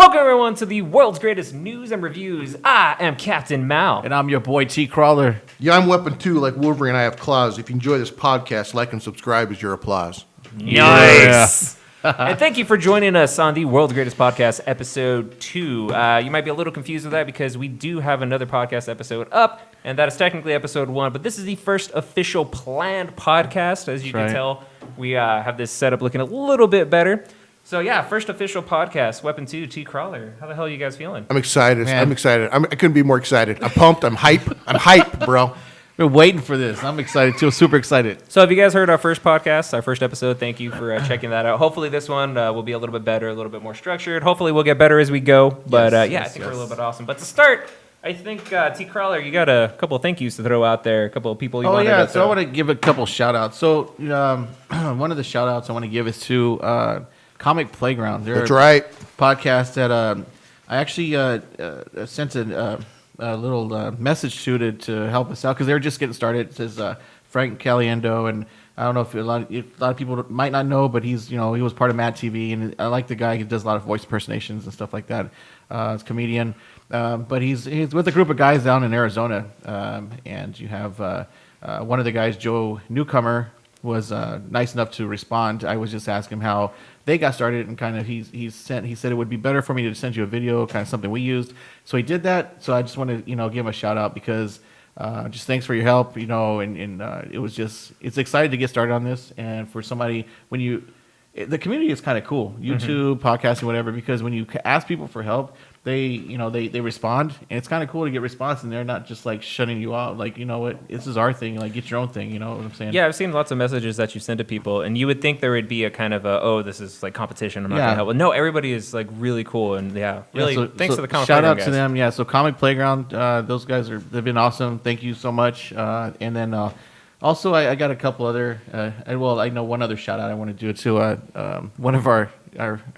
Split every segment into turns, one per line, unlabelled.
Welcome, everyone, to the world's greatest news and reviews. I am Captain Mal.
And I'm your boy, T-Crawler.
Yeah, I'm Weapon 2, like Wolverine, I have claws. If you enjoy this podcast, like and subscribe is your applause.
Nice. And thank you for joining us on the world's greatest podcast, episode 2. You might be a little confused with that because we do have another podcast episode up, and that is technically episode 1, but this is the first official planned podcast. As you can tell, we have this setup looking a little bit better. So yeah, first official podcast, Weapon 2, T-Crawler. How the hell are you guys feeling?
I'm excited.
Man.
I'm excited. I couldn't be more excited. I'm pumped. I'm hype. I'm hype, bro.
We're waiting for this. I'm excited too. Super excited.
So if you guys heard our first podcast, our first episode, thank you for checking that out. Hopefully this one will be a little bit better, a little bit more structured. Hopefully we'll get better as we go. But I think we're a little bit awesome. But to start, I think, T-Crawler, you got a couple of thank yous to throw out there, a couple of people you wanted to
so I want to give a couple shout-outs. So one of the shout-outs I want to give is to Comic Playground. They're
That's right.
Podcast that I actually sent a little message to help us out because they were just getting started. It says Frank Caliendo, and I don't know if a lot of people might not know, but he was part of Mad TV, and I like the guy. He does a lot of voice impersonations and stuff like that. He's a comedian, but he's with a group of guys down in Arizona, and you have one of the guys, Joe Newcomer, was nice enough to respond. I was just asking him how they got started, and kind of he said it would be better for me to send you a video, kind of something we used. So he did that. So I just want to give him a shout out because just thanks for your help, and it was it's excited to get started on this, and for somebody the community is kind of cool, YouTube, podcasting, whatever, because when you ask people for help, they respond, and it's kind of cool to get response, and they're not just like shutting you out, like, this is our thing, like, get your own thing, you know what I'm saying?
Yeah, I've seen lots of messages that you send to people, and you would think there would be a kind of this is like competition, I'm not going to help. Well, no, everybody is like really cool, and thanks to the Comic Playground
shout out
guys.
to them, yeah. So Comic Playground, those guys they've been awesome. Thank you so much. And then also I got a couple other, I know one other shout out I want to do to one of our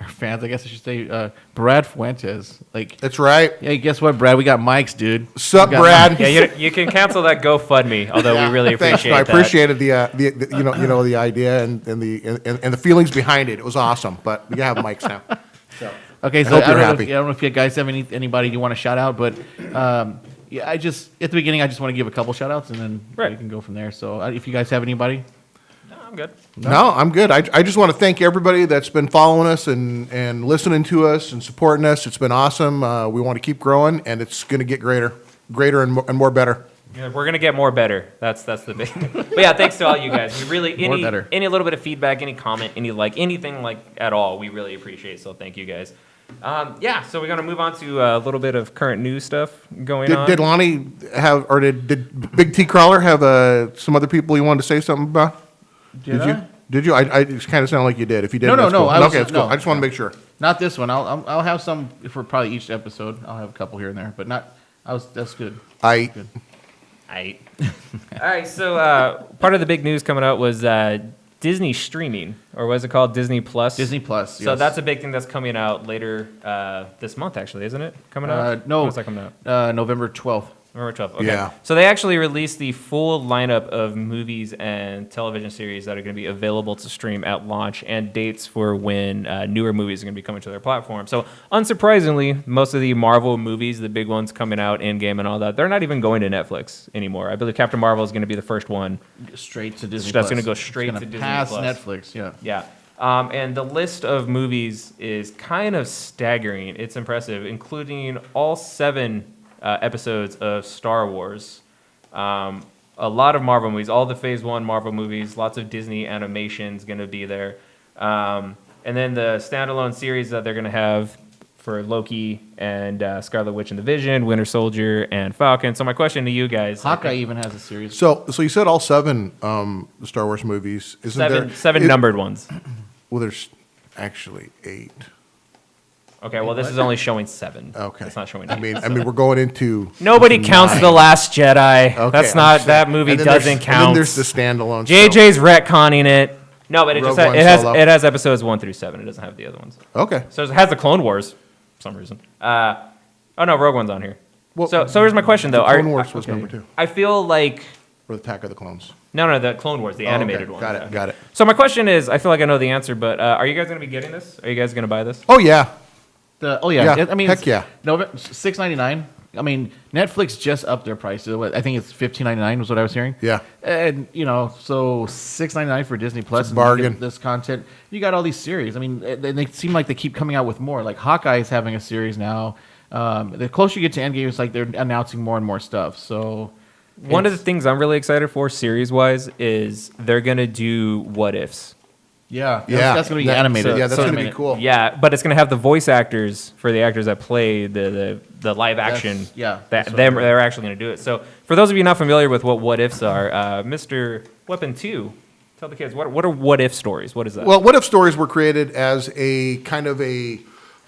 fans, I guess I should say, Brad Fuentes. Like, that's right. Yeah, guess what, Brad? We got mics, dude.
Sup, Brad?
Yeah, you can cancel that GoFundMe. Although we really appreciate
I
that.
appreciated the the idea and the feelings behind it. It was awesome. But we have mics now. So
okay, so
I don't
know if you guys have anybody you want to shout out, but I just at the beginning I just want to give a couple shout outs, and then we can go from there. So if you guys have anybody.
I'm good.
No, I'm good. I just want to thank everybody that's been following us and listening to us and supporting us. It's been awesome. We want to keep growing, and it's going to get greater and more better.
Yeah, we're going to get more better. That's the big. But yeah, thanks to all you guys. We really any little bit of feedback, any comment, anything like at all, we really appreciate. So thank you guys. So we're going to move on to a little bit of current news stuff going on.
Did Lonnie have, or did Big T Crawler have some other people you wanted to say something about? Did you? Did you? I it kind of sounded like you did. If you did,
no.
Cool.
Okay,
it's cool. I just want to make sure.
Not this one. I'll have some for probably each episode. I'll have a couple here and there, but not. That's good.
All right. So part of the big news coming out was Disney streaming, or what is it called? Disney Plus.
Disney Plus.
So that's a big thing that's coming out later this month, actually, isn't it? Coming out?
No.
When's that coming out?
November 12th.
November 12th. Okay.
Yeah.
So they actually released the full lineup of movies and television series that are going to be available to stream at launch, and dates for when newer movies are going to be coming to their platform. So unsurprisingly, most of the Marvel movies, the big ones coming out, Endgame and all that, they're not even going to Netflix anymore. I believe Captain Marvel is going to be the first one.
Straight to Disney
That's
Plus.
going to go straight to Disney
pass
Plus.
Netflix, yeah.
Yeah. And the list of movies is kind of staggering. It's impressive, including all 7 episodes of Star Wars, a lot of Marvel movies, all the Phase 1 Marvel movies, lots of Disney animations going to be there, and then the standalone series that they're going to have for Loki and Scarlet Witch and the Vision, Winter Soldier, and Falcon. So my question to you guys...
Hawkeye even has a series.
So you said all 7 Star Wars movies. Isn't
seven numbered ones.
Well, there's actually 8.
Okay, well, this is only showing 7.
Okay.
It's not showing 8.
I mean, we're going into...
Nobody counts
9.
The Last Jedi.
Okay,
That's not... That movie doesn't count.
And then there's the standalone.
JJ's retconning it. No, but it
Rogue
just
One
it has episodes 1 through 7. It doesn't have the other ones.
Okay.
So it has the Clone Wars for some reason. Oh no, Rogue One's on here.
Well,
so here's my question though.
Clone Wars was number 2.
I feel like
Or the Attack of the Clones.
no, the Clone Wars, the animated one.
Got it.
So my question is, I feel like I know the answer, but are you guys going to be getting this? Are you guys going to buy this?
Oh yeah. Yeah,
I mean,
heck yeah.
No, $6.99. I mean, Netflix just upped their price. I think it's $15.99 was what I was hearing.
Yeah.
And so $6.99 for Disney Plus.
It's a bargain.
And you get this content. You got all these series. I mean, they seem like they keep coming out with more. Like Hawkeye is having a series now. The closer you get to Endgame, it's like they're announcing more and more stuff. So
one of the things I'm really excited for series-wise is they're going to do what ifs.
Yeah,
Yeah.
that's going to be animated.
Yeah, that's
So-
going to be cool.
Yeah, but it's going to have the voice actors for the actors that play the live action.
that's what
They're actually going to do it. So for those of you not familiar with what ifs are, Mr. Weapon 2, tell the kids, what are what if stories? What is that?
Well, what if stories were created as a kind of a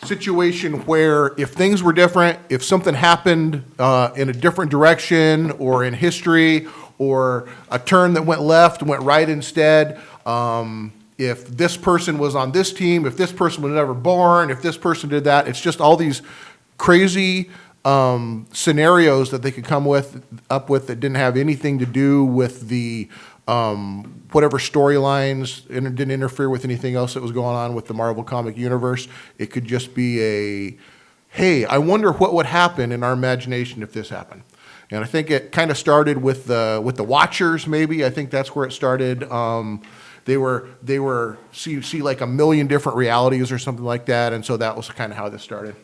situation where if things were different, if something happened in a different direction or in history or a turn that went left and went right instead, if this person was on this team, if this person was never born, if this person did that, it's just all these crazy scenarios that they could come up with that didn't have anything to do with the whatever storylines and it didn't interfere with anything else that was going on with the Marvel comic universe. It could just be hey, I wonder what would happen in our imagination if this happened. And I think it kind of started with the Watchers. Maybe I think that's where it started. They were see like a million different realities or something like that, and so that was kind of how this started.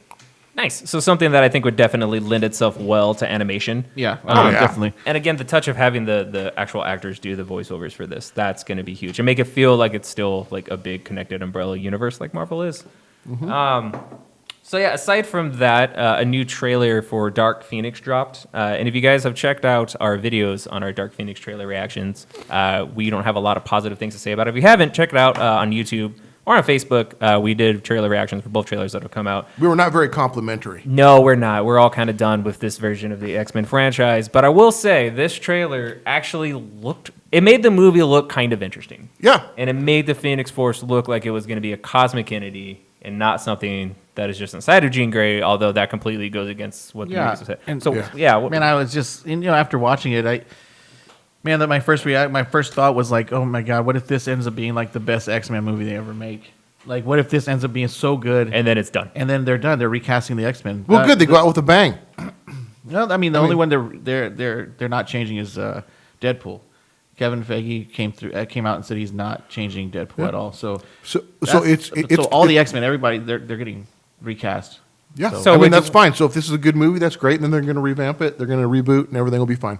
Nice. So something that I think would definitely lend itself well to animation.
Yeah,
yeah.
definitely.
And again, the touch of having the actual actors do the voiceovers for this, that's going to be huge. And make it feel like it's still like a big connected umbrella universe like Marvel is. So yeah, aside from that, a new trailer for Dark Phoenix dropped. And if you guys have checked out our videos on our Dark Phoenix trailer reactions, we don't have a lot of positive things to say about it. If you haven't, check it out on YouTube or on Facebook. We did trailer reactions for both trailers that have come out.
We were not very complimentary.
No, we're not. We're all kind of done with this version of the X-Men franchise. But I will say, this trailer actually it made the movie look kind of interesting.
Yeah.
And it made the Phoenix Force look like it was going to be a cosmic entity and not something that is just inside of Jean Grey, although that completely goes against what the movie said.
And
So,
man, I was just after watching it, my first thought was like, oh my god, what if this ends up being like the best X-Men movie they ever make? Like, what if this ends up being so good,
and then it's done.
and then they're done? They're recasting the X-Men.
Well, good. They go out with a bang.
No, I mean the only one they're not changing is Deadpool. Kevin Feige came out and said he's not changing Deadpool at all. So all the X-Men, everybody, they're getting recast.
Yeah,
So
I mean,
would
that's
you-
fine. So if this is a good movie, that's great. And then they're going to revamp it. They're going to reboot, and everything will be fine.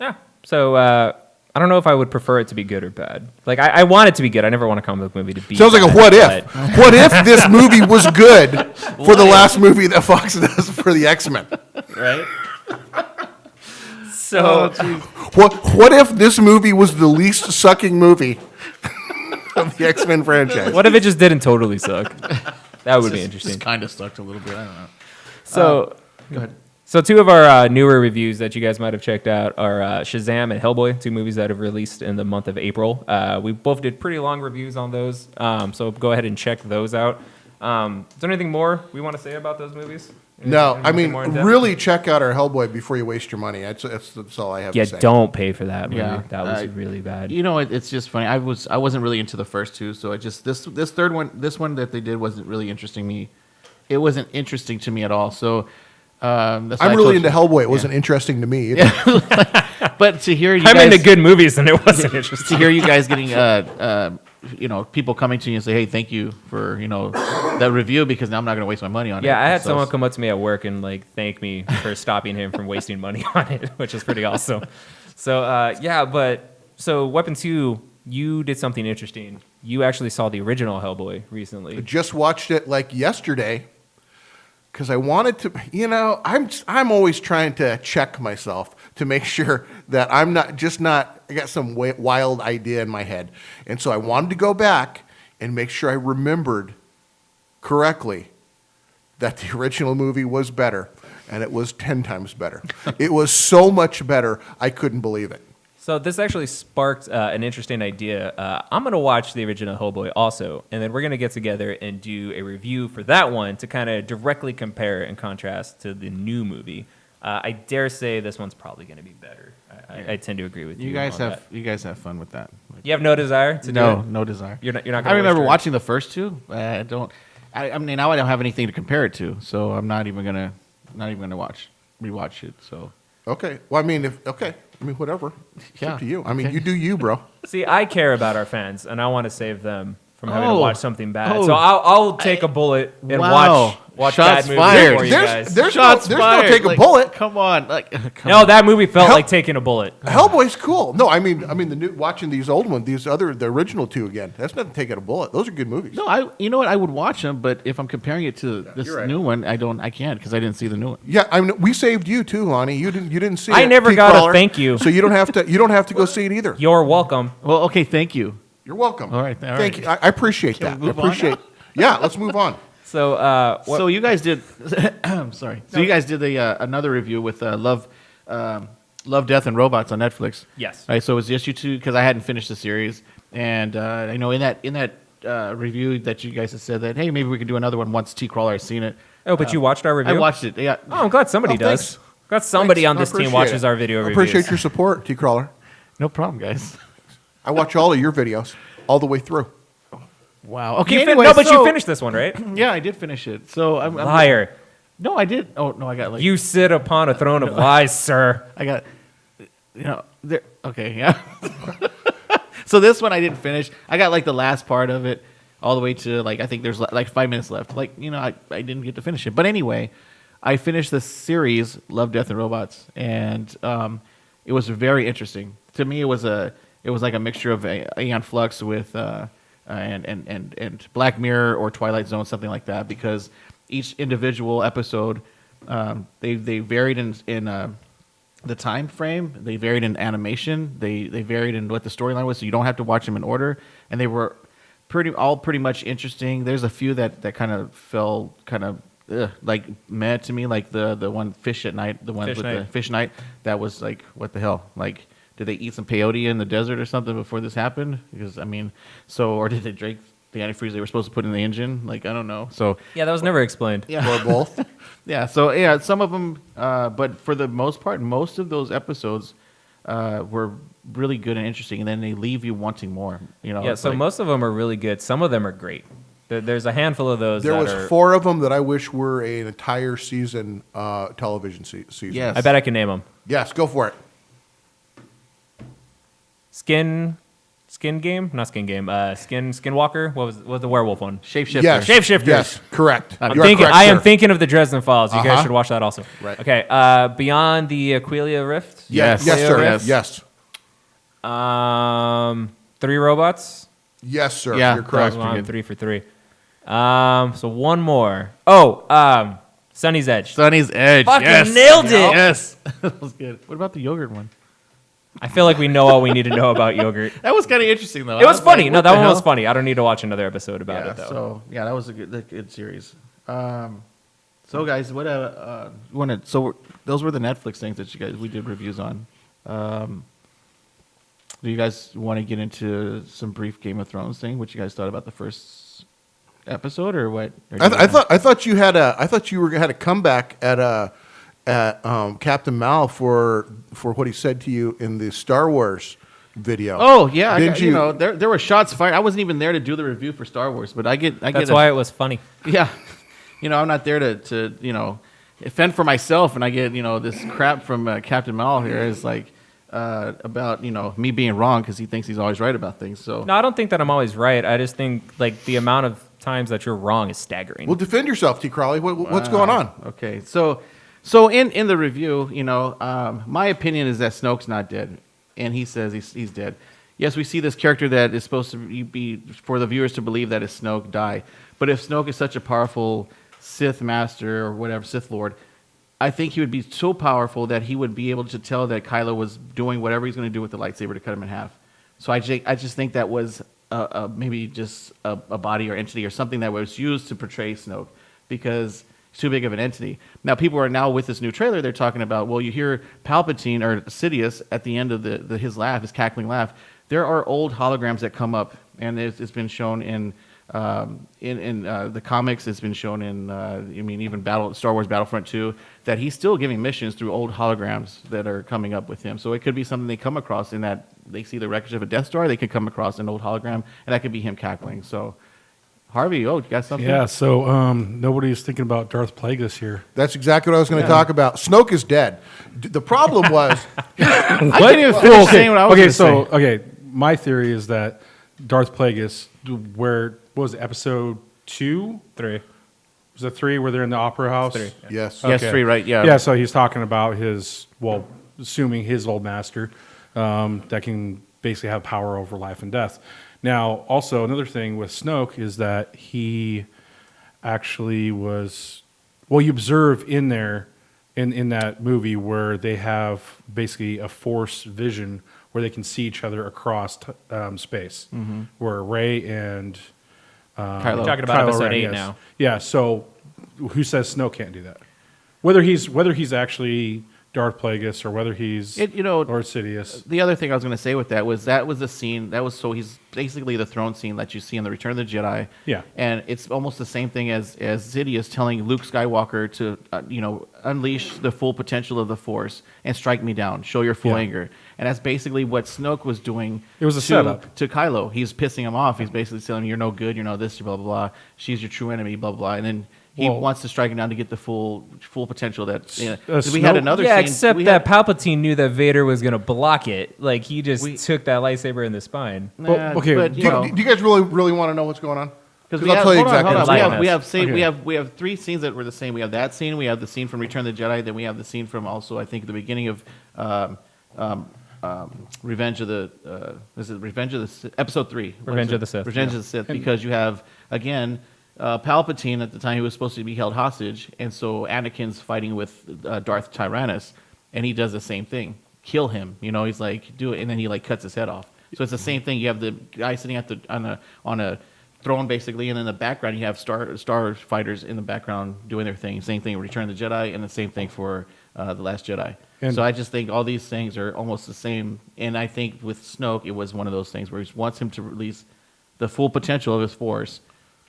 Yeah. So I don't know if I would prefer it to be good or bad. Like, I want it to be good. I never want a comic book movie to be
Sounds like a
bad,
what if.
but-
What if this movie was good for the last movie that Fox does for the X-Men?
Right? So,
What if this movie was the least sucking movie of the X-Men franchise?
what if it just didn't totally suck? That would be interesting.
Just kind of stuck a little bit. I don't know.
So,
Go ahead.
So two of our newer reviews that you guys might have checked out are Shazam and Hellboy, two movies that have released in the month of April. We both did pretty long reviews on those, so go ahead and check those out. Is there anything more we want to say about those movies?
No, I
Anything
mean,
more in depth?
really check out our Hellboy before you waste your money. That's all I have
Yeah,
to say.
don't pay for that movie.
Yeah,
That was really bad.
You know, it's just funny. I wasn't really into the first two, so this third one, this one that they did wasn't really interesting me. It wasn't interesting to me at all. So that's why
I'm
I
really
told
into
you-
Hellboy. It wasn't interesting to me. either.
But to hear you
I'm
guys,
into good movies, and it wasn't
to
interesting.
hear you guys getting people coming to you and say, hey, thank you for that review, because now I'm not going to waste my money on it.
Yeah, I had
So-
someone come up to me at work and thank me for stopping him from wasting money on it, which is pretty awesome. So so Weapon 2, you did something interesting. You actually saw the original Hellboy recently.
I just watched it yesterday because I wanted to. I'm always trying to check myself to make sure that I'm not. I got some wild idea in my head, and so I wanted to go back and make sure I remembered correctly that the original movie was better, and it was 10 times better. It was so much better, I couldn't believe it.
So this actually sparked an interesting idea. I'm going to watch the original Hellboy also, and then we're going to get together and do a review for that one to kind of directly compare and contrast to the new movie. I dare say this one's probably going to be better. I tend to agree with you.
You guys
on
have
that.
you guys have fun with that.
You have no desire to do
No,
it?
no desire.
You're not.
I remember watching the first two. I mean, now I don't have anything to compare it to, so I'm not even gonna rewatch it. So
Okay. Well, I mean, whatever. It's
Yeah,
up to you. I mean,
okay.
you do you, bro.
See, I care about our fans, and I want to save them from having to
Oh.
watch something bad.
Oh.
So I'll take a bullet and
Wow.
watch
Shots
bad movies
fired.
for you
There's-
guys.
there's-
shots
no
fired.
take a
Like,
bullet.
Come on, like come
No,
on.
that movie felt
Hell-
like taking a bullet.
Hellboy's cool. No, I mean the new watching these old ones, the original two again. That's nothing taking a bullet. Those are good movies.
No, you know what? I would watch them, but if I'm comparing it to this
you're right.
new one, I can't because I didn't see the new one.
Yeah, I mean we saved you too, Lonnie. You didn't see it.
I never
Pete
got a
Crawler,
thank you.
So you don't have to go see it either.
You're welcome.
Well, okay, thank you.
You're welcome.
All right, all right.
Thank you. I appreciate
Can
that.
we
I
move on
appreciate. Yeah, let's move on.
So,
So you guys did. I'm sorry. So you guys did another review with Love, Death, and Robots on Netflix.
Yes.
All right. So it was just you two because I hadn't finished the series, and I know in that review that you guys had said that hey maybe we could do another one once T Crawler has seen it.
oh, but you watched our review?
I watched it. Yeah.
Oh, I'm glad somebody
Oh,
does.
thanks.
Glad somebody
Thanks.
on
I
this team
appreciate
watches
it.
our video
I
reviews.
appreciate your support, T Crawler.
No problem, guys.
I watch all of your videos all the way through.
Wow.
You
Okay.
fin-
Anyway,
no, but
so-
you finished this one, right?
Yeah, I did finish it. So I'm
Liar.
No, I did. Oh no, I got like
You sit upon a throne of lies, sir.
I got, there. Okay, yeah. So this one I didn't finish. I got like the last part of it, all the way to like I think there's like 5 minutes left. Like I didn't get to finish it. But anyway, I finished the series Love, Death, and Robots, and it was very interesting. To me, it was like a mixture of Aeon Flux with and Black Mirror or Twilight Zone, something like that, because each individual episode they varied in the time frame, they varied in animation, they varied in what the storyline was, so you don't have to watch them in order, and they were pretty much interesting. There's a few that kind of fell kind of like meh to me, like the one Fish at Night, the one
Fish
with
Night.
the Fish Night, that was like what the hell, like did they eat some peyote in the desert or something before this happened? Because I mean, or did they drink the antifreeze they were supposed to put in the engine? Like I don't know. So
Yeah, that was never explained.
yeah,
Or both.
yeah. So yeah, some of them, but for the most part, most of those episodes were really good and interesting, and then they leave you wanting more.
Yeah,
it's
so
like-
most of them are really good. Some of them are great. There's a handful of those
There
that
was
are...
4 of them that I wish were an entire season television season.
Yes.
I bet I can name them.
Yes, go for it.
Skin Game? Not Skin Game. Skinwalker? What was the werewolf one?
Shapeshifter.
Yes.
Shapeshifters.
Yes, correct.
I'm
You are
thinking,
correct,
I am
sir.
thinking of the Dresden Files. You guys
Uh-huh.
should watch that also.
Right.
Okay. Beyond the Aquilia Rift.
Yes,
Yes.
yes, sir.
Yes.
Yes.
3 robots.
Yes, sir.
Yeah,
You're correct.
that
Well, I'm
good.
3 for 3. So one more. Oh, Sunny's Edge.
Sunny's Edge.
Fucking
yes.
nailed it.
Yes, that was good. What about the yogurt one?
I feel like we know all we need to know about yogurt.
That was kind of interesting though.
It was funny.
like,
No,
what
that
the
one was
hell?
funny. I don't need to watch another episode about
Yeah,
it though.
so yeah, that was a good series. So guys, what those were the Netflix things that we did reviews on. Do you guys want to get into some brief Game of Thrones thing? What you guys thought about the first episode, or what? Or do you
I
wanna-
thought you had a comeback at Captain Mal for what he said to you in the Star Wars video.
Oh yeah, I
Didn't
got,
you?
there were shots fired. I wasn't even there to do the review for Star Wars, but I get
That's why it was funny.
yeah, I'm not there to fend for myself, and I get this crap from Captain Mal here is like about me being wrong because he thinks he's always right about things. So
No, I don't think that I'm always right. I just think like the amount of times that you're wrong is staggering.
Well, defend yourself, T. Crowley. What's going on?
Okay, so in the review, my opinion is that Snoke's not dead, and he says he's dead. Yes, we see this character that is supposed to be for the viewers to believe that is Snoke die, but if Snoke is such a powerful Sith master or whatever Sith Lord, I think he would be so powerful that he would be able to tell that Kylo was doing whatever he's going to do with the lightsaber to cut him in half. So I just think that was maybe just a body or entity or something that was used to portray Snoke because he's too big of an entity. Now people are now with this new trailer. They're talking about you hear Palpatine or Sidious at the end of his laugh, his cackling laugh. There are old holograms that come up, and it's been shown in the comics. It's been shown in even Star Wars Battlefront 2 that he's still giving missions through old holograms that are coming up with him. So it could be something they come across in that they see the wreckage of a Death Star. They could come across an old hologram, and that could be him cackling. So Harvey, you got something?
Yeah, so nobody's thinking about Darth Plagueis here.
That's exactly what I was going to talk about. Snoke is dead. The problem was,
I can't even finish saying what I was
okay,
going to
so
say.
okay, my theory is that Darth Plagueis, what was it, episode 2?
3.
Was it 3 where they're in the opera house?
3.
yes.
Yes,
Okay.
3, right? Yeah.
Yeah, so he's talking about assuming his old master that can basically have power over life and death. Now, also another thing with Snoke is that he actually was, you observe in there, in that movie where they have basically a force vision where they can see each other across space, where Rey and
Kylo.
We're talking about
Kylo
episode
Ren,
8
yes.
now.
Yeah, so who says Snoke can't do that? Whether he's actually Darth Plagueis or whether he's
It, you know,
or Sidious.
The other thing I was going to say with that was the scene so he's basically the throne scene that you see in the Return of the Jedi.
Yeah.
And it's almost the same thing as Sidious telling Luke Skywalker to unleash the full potential of the Force and strike me down, show your full
Yeah.
anger. And that's basically what Snoke was doing.
It was a setup.
To Kylo. He's pissing him off. He's basically telling him, "You're no good. You're no this. Blah blah blah. She's your true enemy. Blah blah blah." And then he
Well-
wants to strike him down to get the full potential that. We
Snoke-
had another
Yeah,
scene.
except
we
that
had-
Palpatine knew that Vader was going to block it. Like, he just took that lightsaber in the spine.
Nah,
okay,
but,
Do
you know,
you guys really want to know what's going on?
Because
I'll tell you exactly
hold
what's
on.
going on.
We have 3 scenes that were the same. We have that scene. We have the scene from Return of the Jedi. Then we have the scene from also I think the beginning of Revenge of the Episode 3. What
Revenge
is it?
of the Sith.
Revenge of the Sith. Because you have again Palpatine at the time he was supposed to be held hostage, and so Anakin's fighting with Darth Tyrannus, and he does the same thing. Kill him. He's like do it, and then he like cuts his head off. So it's the same thing. You have the guy sitting at on a throne basically, and in the background you have star fighters in the background doing their thing. Same thing, Return of the Jedi, and the same thing for the Last Jedi.
And-
so I just think all these things are almost the same. And I think with Snoke, it was one of those things where he wants him to release the full potential of his Force,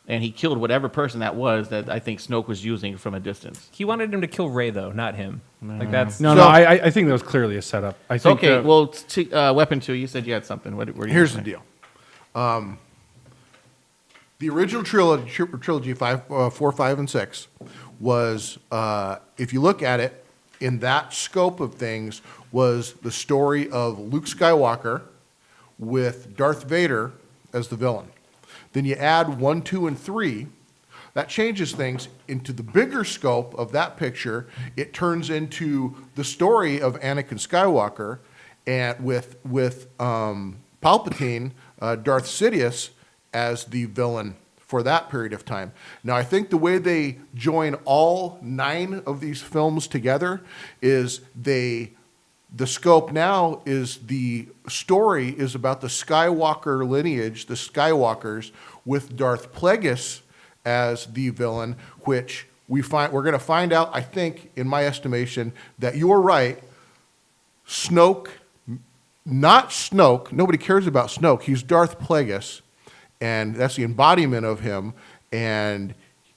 and he killed whatever person that was that I think Snoke was using from a distance.
He wanted him to kill Rey, though, not him. Like, that's...
No,
So-
I think that was clearly a setup. I think
Okay, well, Weapon 2, you said you had something. What were you
Here's
gonna
the
say?
deal. The original trilogy 4, 5, and 6 was, if you look at it, in that scope of things, was the story of Luke Skywalker with Darth Vader as the villain. Then you add 1, 2, and 3. That changes things into the bigger scope of that picture. It turns into the story of Anakin Skywalker, and with Palpatine, Darth Sidious as the villain for that period of time. Now, I think the way they join all 9 of these films together is the scope now is the story is about the Skywalker lineage, the Skywalkers, with Darth Plagueis as the villain, which we're going to find out, I think, in my estimation, that you're right. Snoke, not Snoke, nobody cares about Snoke. He's Darth Plagueis, and that's the embodiment of him. And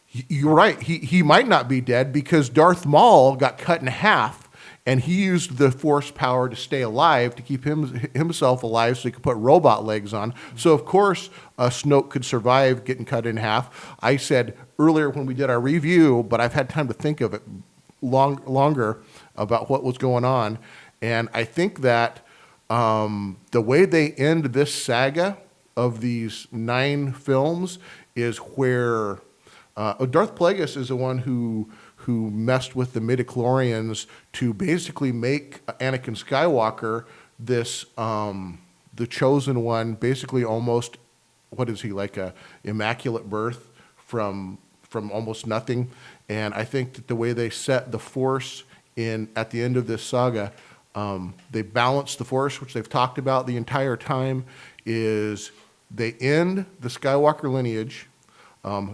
you're right, he might not be dead because Darth Maul got cut in half, and he used the Force power to stay alive, to keep himself alive so he could put robot legs on. So, of course, Snoke could survive getting cut in half. I said earlier when we did our review, but I've had time to think of it longer about what was going on. And I think that the way they end this saga of these 9 films is where Darth Plagueis is the one who messed with the midichlorians to basically make Anakin Skywalker this the chosen one, basically almost, what is he, like a immaculate birth from almost nothing. And I think that the way they set the Force in at the end of this saga, they balance the Force, which they've talked about the entire time, is they end the Skywalker lineage,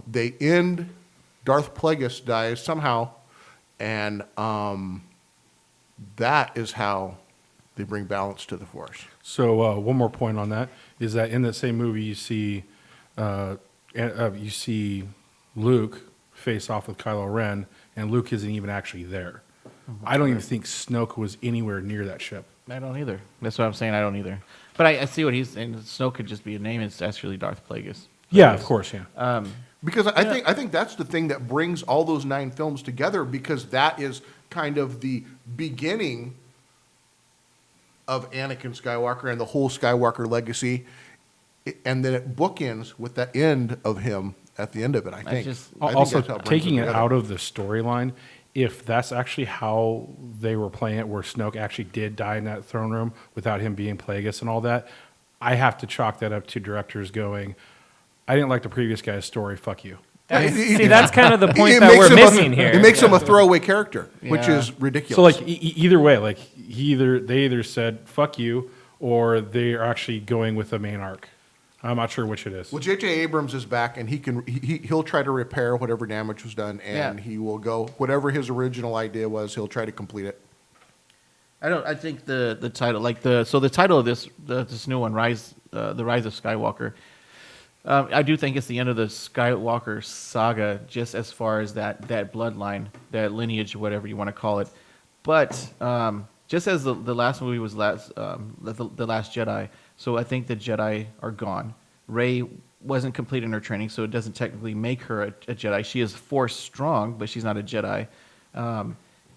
they end Darth Plagueis dies somehow, and that is how they bring balance to the Force.
So one more point on that is that in that same movie you see Luke face off with Kylo Ren, and Luke isn't even actually there. I don't even think Snoke was anywhere near that ship.
I don't either. That's what I'm saying. I don't either. But I see what he's saying. Snoke could just be a name. It's actually Darth Plagueis.
Yeah, of course, yeah.
Because I think that's the thing that brings all those 9 films together, because that is kind of the beginning of Anakin Skywalker and the whole Skywalker legacy, and then it bookends with the end of him at the end of it. I think. I think
Also,
that's how it brings
taking it
together.
out of the storyline, if that's actually how they were playing it, where Snoke actually did die in that throne room without him being Plagueis and all that, I have to chalk that up to directors going, I didn't like the previous guy's story, fuck you.
See, that's kind of the point
It
that
makes
we're
him
missing here.
It makes him a throwaway character, which
Yeah.
is ridiculous.
So like either way, like they either said fuck you, or they are actually going with the main arc. I'm not sure which it is.
Well, J.J. Abrams is back, and he'll try to repair whatever damage was done, and
Yeah.
he will go whatever his original idea was. He'll try to complete it.
I think the title, the title of this new one, the Rise of Skywalker. I do think it's the end of the Skywalker saga, just as far as that bloodline, that lineage, whatever you want to call it. But just as the last movie was the Last Jedi, so I think the Jedi are gone. Rey wasn't completing her training, so it doesn't technically make her a Jedi. She is Force strong, but she's not a Jedi.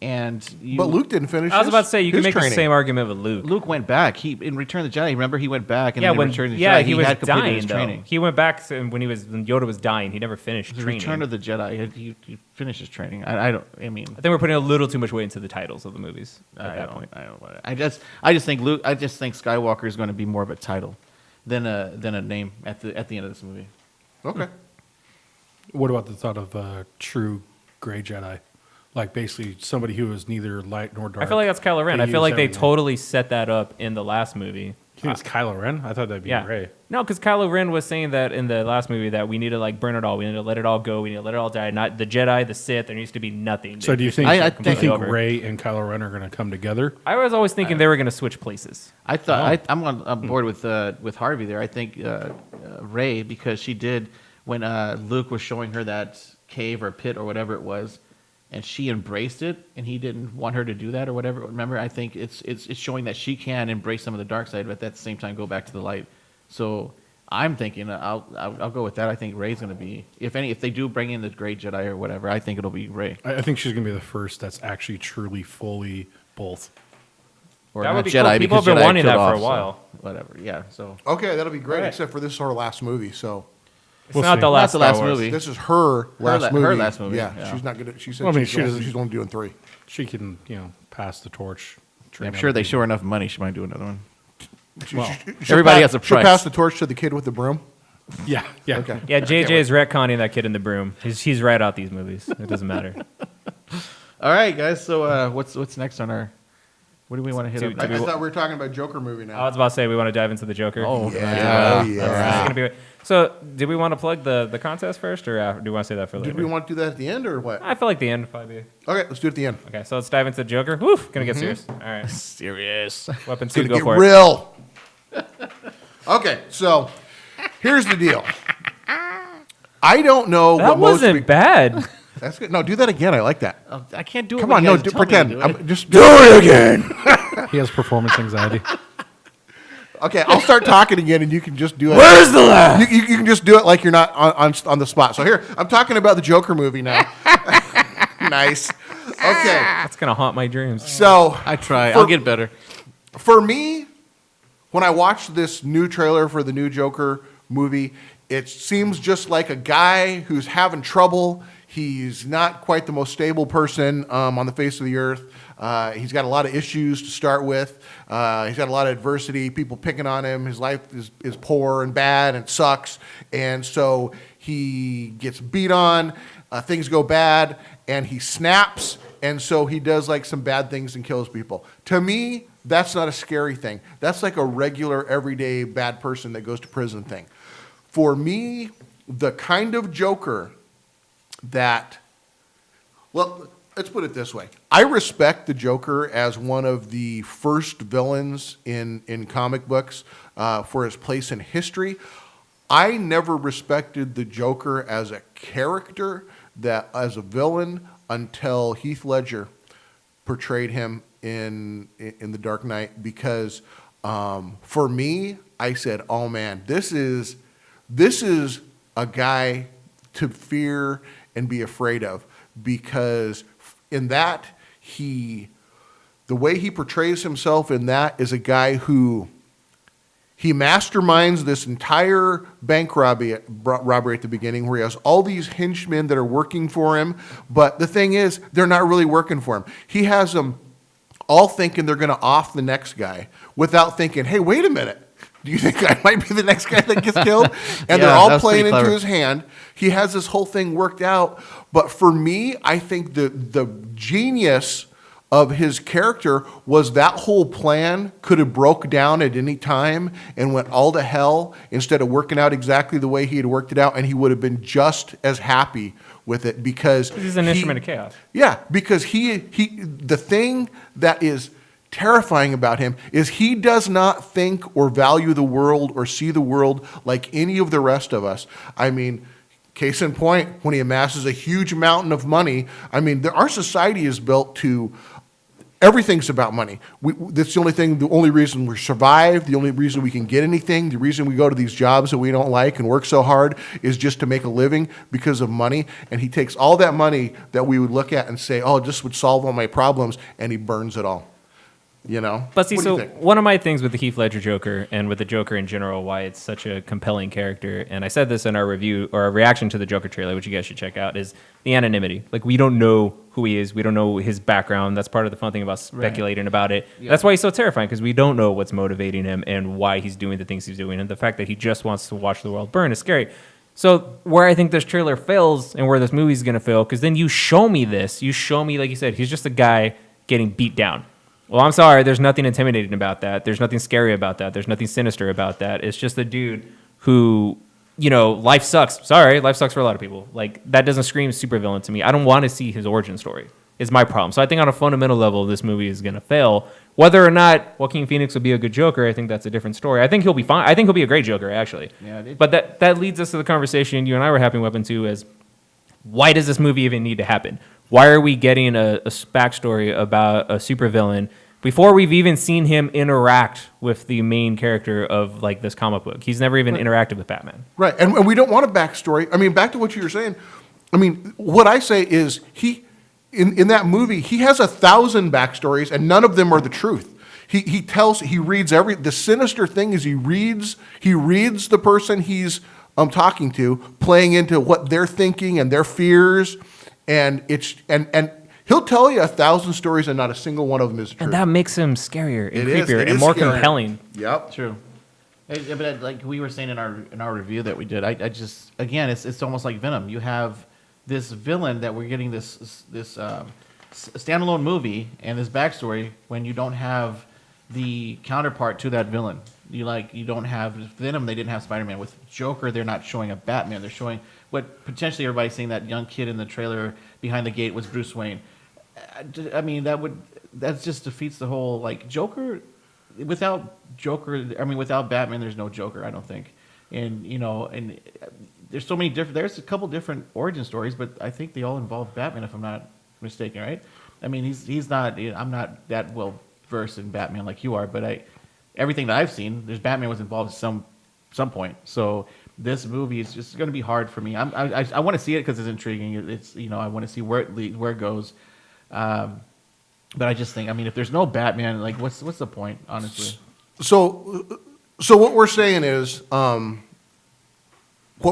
But Luke didn't finish.
I was about to say you can
his
make
training.
the same argument with Luke.
Luke went back. In Return of the Jedi, remember he went back, and
Yeah,
then in
when
Return of the Jedi,
he was
had completed
dying
his
though.
training.
He went back when Yoda was dying. He never finished
The
training.
Return of the Jedi, he finished his training. I mean,
I think we're putting a little too much weight into the titles of the movies at that point.
I just think Skywalker is going to be more of a title than a name at the end of this movie.
Okay.
What about the thought of a true gray Jedi? Like basically somebody who is neither light nor dark.
I feel like that's Kylo Ren.
They
I feel
use
like they
everything.
totally set that up in the last movie.
You think it's Kylo Ren? I thought that'd be
Yeah.
Rey.
No, because Kylo Ren was saying that in the last movie that we need to burn it all. We need to let it all go. We need to let it all die. Not the Jedi, the Sith. There needs to be nothing.
So do you think
I
do you
think
think Rey and Kylo Ren are going to come together?
I was always thinking they were going to switch places.
I thought I'm on board with Harvey there. I think Rey, because she did when Luke was showing her that cave or pit or whatever it was, and she embraced it, and he didn't want her to do that or whatever. Remember, I think it's showing that she can embrace some of the dark side, but at the same time go back to the light. So I'm thinking I'll go with that. I think Rey's going to be, if they do bring in the Great Jedi or whatever, I think it'll be Rey.
I think she's going to be the first that's actually truly fully both.
Or
That would
not
be
Jedi,
cool. People
because
have been
Jedi
wanting
killed
that for
off,
a while.
So whatever, yeah. So
Okay, that'll be great.
All right.
Except for this is her last movie, so
It's
We'll
not
see.
the last,
Not the last
Star Wars.
movie.
this is her last movie.
her last movie,
Yeah,
yeah.
she's not gonna. She said
Well, I mean,
she's only doing 3.
She can, pass the torch. train
I'm sure they
other
show her enough money, she might do another one.
She'll
Everybody has a
She'll
price.
pass the torch to the kid with the broom.
people. Yeah, yeah.
Okay.
Yeah, JJ is retconning that kid in the broom. He's right out these movies. It doesn't matter.
All right, guys. So what's next on our? What do we want to hit
Dude,
up?
I thought we were talking about Joker movie
I
now.
was about to say we want to dive into the Joker.
Oh,
Yeah,
This is
yeah.
gonna be- so, did we want to plug the contest first, or do we want to say that for later?
Did we want to do that at the end or what?
I feel like the end would probably be.
Okay, let's do it at the end.
Okay, so let's dive into the Joker. Woo, gonna get serious. All right,
Serious.
weapon
It's
two,
gonna
go
get
for it.
real. Okay, so here's the deal. I don't know
That
what most
wasn't
people.
bad.
That's good. No, do that again. I like that.
Oh, I can't do it.
Come
when
on,
you
no,
guys tell me to
pretend.
do it.
I'm just do it again.
He has performance anxiety.
Okay, I'll start talking again, and you can just do it.
Where's the laugh?
You can just do it like you're not on the spot. So here, I'm talking about the Joker movie now. Nice. Okay,
That's gonna haunt my dreams.
so
I try.
For-
I'll get better.
for me, when I watched this new trailer for the new Joker movie, it seems just like a guy who's having trouble. He's not quite the most stable person on the face of the earth. He's got a lot of issues to start with. He's got a lot of adversity, people picking on him. His life is poor and bad and sucks. And so he gets beat on, things go bad, and he snaps. And so he does like some bad things and kills people. To me, that's not a scary thing. That's like a regular, everyday bad person that goes to prison thing. For me, the kind of Joker that, well, let's put it this way. I respect the Joker as one of the first villains in comic books for his place in history. I never respected the Joker as a character, that as a villain, until Heath Ledger portrayed him in The Dark Knight, because for me, I said, oh man, this is a guy to fear and be afraid of, because in that, the way he portrays himself in that is a guy who he masterminds this entire bank robbery at the beginning, where he has all these henchmen that are working for him. But the thing is, they're not really working for him. He has them all thinking they're going to off the next guy without thinking, hey, wait a minute. Do you think I might be the next guy that gets killed? And
Yeah,
they're all
that's
playing
pretty
into
clever.
his hand. He has this whole thing worked out. But for me, I think the genius of his character was that whole plan could have broke down at any time and went all to hell instead of working out exactly the way he had worked it out, and he would have been just as happy with it because
He's an instrument of chaos.
Yeah, because the thing that is terrifying about him is he does not think or value the world or see the world like any of the rest of us. I mean, case in point, when he amasses a huge mountain of money, I mean, our society is built to everything's about money. That's the only reason we survive, the only reason we can get anything, the reason we go to these jobs that we don't like and work so hard is just to make a living because of money. And he takes all that money that we would look at and say, oh, this would solve all my problems, and he burns it all. You know?
But see,
What do you
so
think?
one of my things with the Heath Ledger Joker and with the Joker in general, why it's such a compelling character, and I said this in our review or our reaction to the Joker trailer, which you guys should check out, is the anonymity. Like, we don't know who he is. We don't know his background. That's part of the fun thing about speculating about it.
Yeah.
That's why he's so terrifying, because we don't know what's motivating him and why he's doing the things he's doing. And the fact that he just wants to watch the world burn is scary. So where I think this trailer fails and where this movie's going to fail, because then you show me, like you said, he's just a guy getting beat down. Well, I'm sorry, there's nothing intimidating about that. There's nothing scary about that. There's nothing sinister about that. It's just a dude who, life sucks. Sorry, life sucks for a lot of people. Like, that doesn't scream supervillain to me. I don't want to see his origin story, is my problem. So I think on a fundamental level, this movie is going to fail. Whether or not Joaquin Phoenix will be a good Joker, I think that's a different story. I think he'll be fine. I think he'll be a great Joker, actually.
Yeah,
But that leads us to the conversation you and I were having, Weapon 2, is why does this movie even need to happen? Why are we getting a backstory about a supervillain before we've even seen him interact with the main character of like this comic book? He's never even interacted with Batman.
Right, and we don't want a backstory. I mean, back to what you were saying. I mean, what I say is in that movie, he has 1,000 backstories, and none of them are the truth. He reads the sinister thing is he reads the person he's talking to, playing into what they're thinking and their fears, and he'll tell you 1,000 stories, and not a single one of them is true.
And that makes him scarier and
It is-
creepier
it
and
is
more
scary.
compelling.
Yep.
True. But like we were saying in our review that we did, I just again it's almost like Venom. You have this villain that we're getting this standalone movie and this backstory when you don't have the counterpart to that villain. You don't have Venom. They didn't have Spider-Man. With Joker, they're not showing a Batman. They're showing what potentially everybody's saying that young kid in the trailer behind the gate was Bruce Wayne. I mean that just defeats the whole Joker. Without Batman, there's no Joker. I don't think, and there's so many different. There's a couple different origin stories, but I think they all involve Batman, if I'm not mistaken, right? I mean, he's not. I'm not that well versed in Batman like you are, but everything that I've seen, there's Batman was involved at some point. So this movie is just going to be hard for me. I want to see it because it's intriguing. It's I want to see where it goes. But I just think, if there's no Batman, what's the point, honestly?
So what we're saying is, what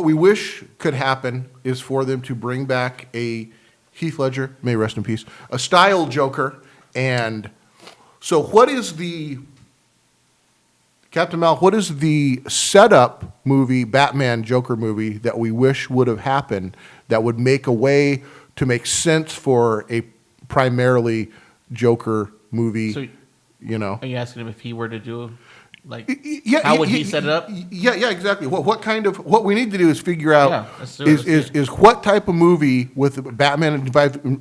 we wish could happen is for them to bring back a Heath Ledger, may he rest in peace, a style Joker. And so what is Captain Mal, what is the setup movie, Batman Joker movie, that we wish would have happened that would make a way to make sense for a primarily Joker movie?
So,
Are
you asking him if he were to do,
how
would he set it up?
Yeah, exactly. What we need to do is figure out
let's do it.
is what type of movie with Batman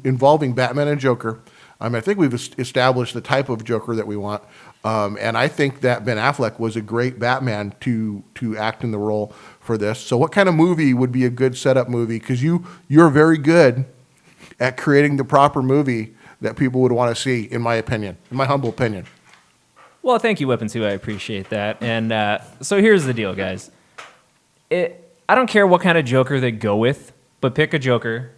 involving Batman and Joker. I think we've established the type of Joker that we want, and I think that Ben Affleck was a great Batman to act in the role for this. So, what kind of movie would be a good setup movie? Because you're very good at creating the proper movie that people would want to see, in my humble opinion.
Well, thank you, Weapon 2. I appreciate that. And so here's the deal, guys. I don't care what kind of Joker they go with, but pick a Joker,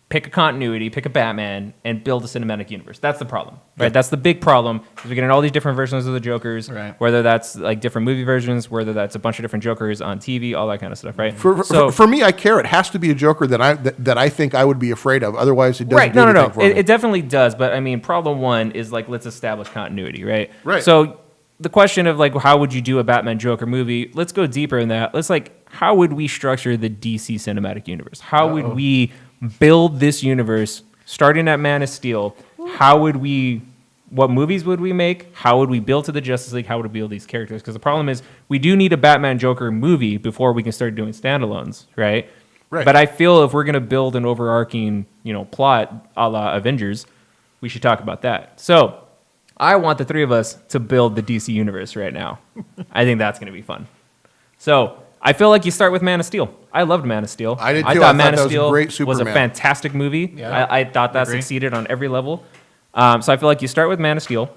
pick a continuity, pick a Batman, and build a cinematic universe. That's the problem, right?
Yeah.
That's the big problem. Is we're getting all these different versions of the Jokers,
Right.
whether that's like different movie versions, whether that's a bunch of different Jokers on TV, all that kind of stuff, right?
For me, I care. It has to be a Joker that I think I would be afraid of. Otherwise, it doesn't
right,
do
no.
anything for me.
It definitely does, but I mean, problem one is like, let's establish continuity, right?
Right.
So the question of like, how would you do a Batman Joker movie? Let's go deeper in that. Let's like, how would we structure the DC cinematic universe? How would we build this universe starting at Man of Steel? How would we, what movies would we make? How would we build to the Justice League? How would we build these characters? Because the problem is we do need a Batman Joker movie before we can start doing standalones, right?
Right.
But I feel if we're going to build an overarching, plot a la Avengers, we should talk about that. So I want the three of us to build the DC universe right now. I think that's going to be fun. So I feel like you start with Man of Steel. I loved Man of Steel.
I did too.
I
I
thought
thought
Man of
that was a
Steel
great
was a
Superman.
fantastic movie.
Yeah.
I thought that
Agree.
succeeded on every level. So I feel like you start with Man of Steel,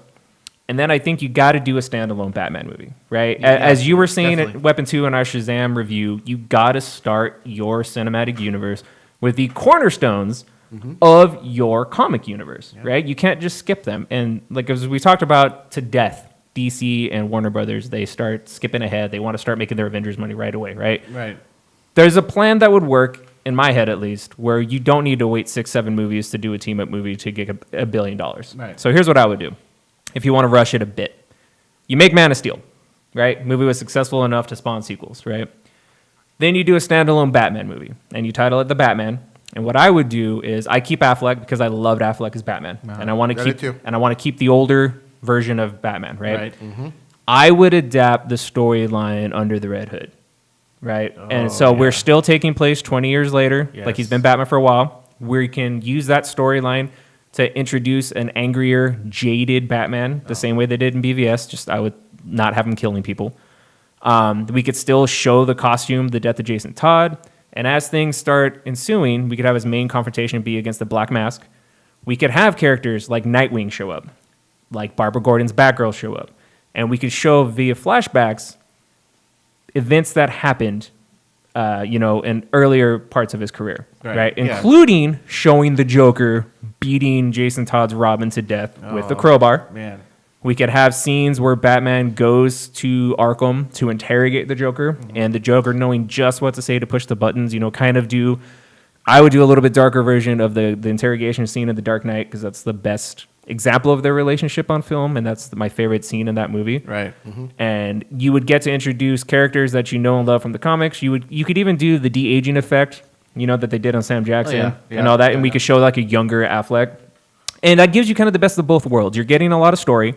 and then I think you got to do a standalone Batman movie, right? As you were saying
definitely.
at Weapon 2 in our Shazam review, you got to start your cinematic universe with the cornerstones of your comic universe, right? You can't just skip them. And like as we talked about to death, DC and Warner Brothers, they start skipping ahead. They want to start making their Avengers money right away, right?
Right.
There's a plan that would work, in my head at least, where you don't need to wait 6-7 movies to do a team-up movie to get $1 billion.
Right.
So here's what I would do, if you want to rush it a bit. You make Man of Steel, right? Movie was successful enough to spawn sequels, right? Then you do a standalone Batman movie, and you title it The Batman. And what I would do is I keep Affleck because I loved Affleck as Batman, and I want
Got
to
it too.
keep the older version of Batman, right?
Right.
I would adapt the storyline under the Red Hood, right? And so we're still taking place 20 years later, like he's
Yes.
been Batman for a while. We can use that storyline to introduce an angrier, jaded Batman, the same way they did in BVS, just I would not have him killing people. We could still show the costume, the death of Jason Todd, and as things start ensuing, we could have his main confrontation be against the Black Mask. We could have characters like Nightwing show up, like Barbara Gordon's Batgirl show up, and we could show via flashbacks events that happened, in earlier parts of his career, right?
Yeah.
Including showing the Joker beating Jason Todd's Robin to death with the crowbar.
Man.
We could have scenes where Batman goes to Arkham to interrogate the Joker, and the Joker knowing just what to say to push the buttons, I would do a little bit darker version of the interrogation scene in The Dark Knight, because that's the best example of their relationship on film, and that's my favorite scene in that movie.
Right.
And you would get to introduce characters that you know and love from the comics. You could even do the de-aging effect, that they did on Sam Jackson
Yeah.
and all that, and we
Yeah.
could show like a younger Affleck. And that gives you kind of the best of both worlds. You're getting a lot of story,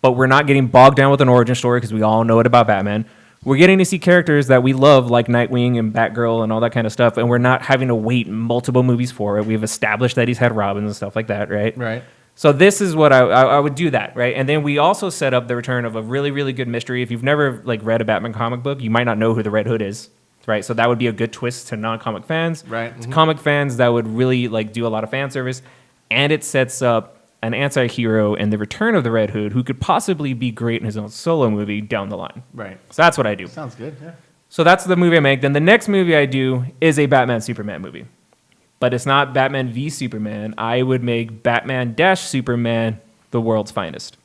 but we're not getting bogged down with an origin story because we all know it about Batman. We're getting to see characters that we love, like Nightwing and Batgirl and all that kind of stuff, and we're not having to wait multiple movies for it. We've established that he's had Robins and stuff like that, right?
Right.
So this is what I would do that, right? And then we also set up the return of a really, really good mystery. If you've never read a Batman comic book, you might not know who the Red Hood is, right? So that would be a good twist to non-comic fans.
Right.
To comic fans, that would really do a lot of fan service, and it sets up an anti-hero and the return of the Red Hood, who could possibly be great in his own solo movie down the line.
Right.
So that's what I do.
Sounds good. Yeah.
So that's the movie I make. Then the next movie I do is a Batman-Superman movie. But it's not Batman v Superman. I would make Batman-Superman the world's finest.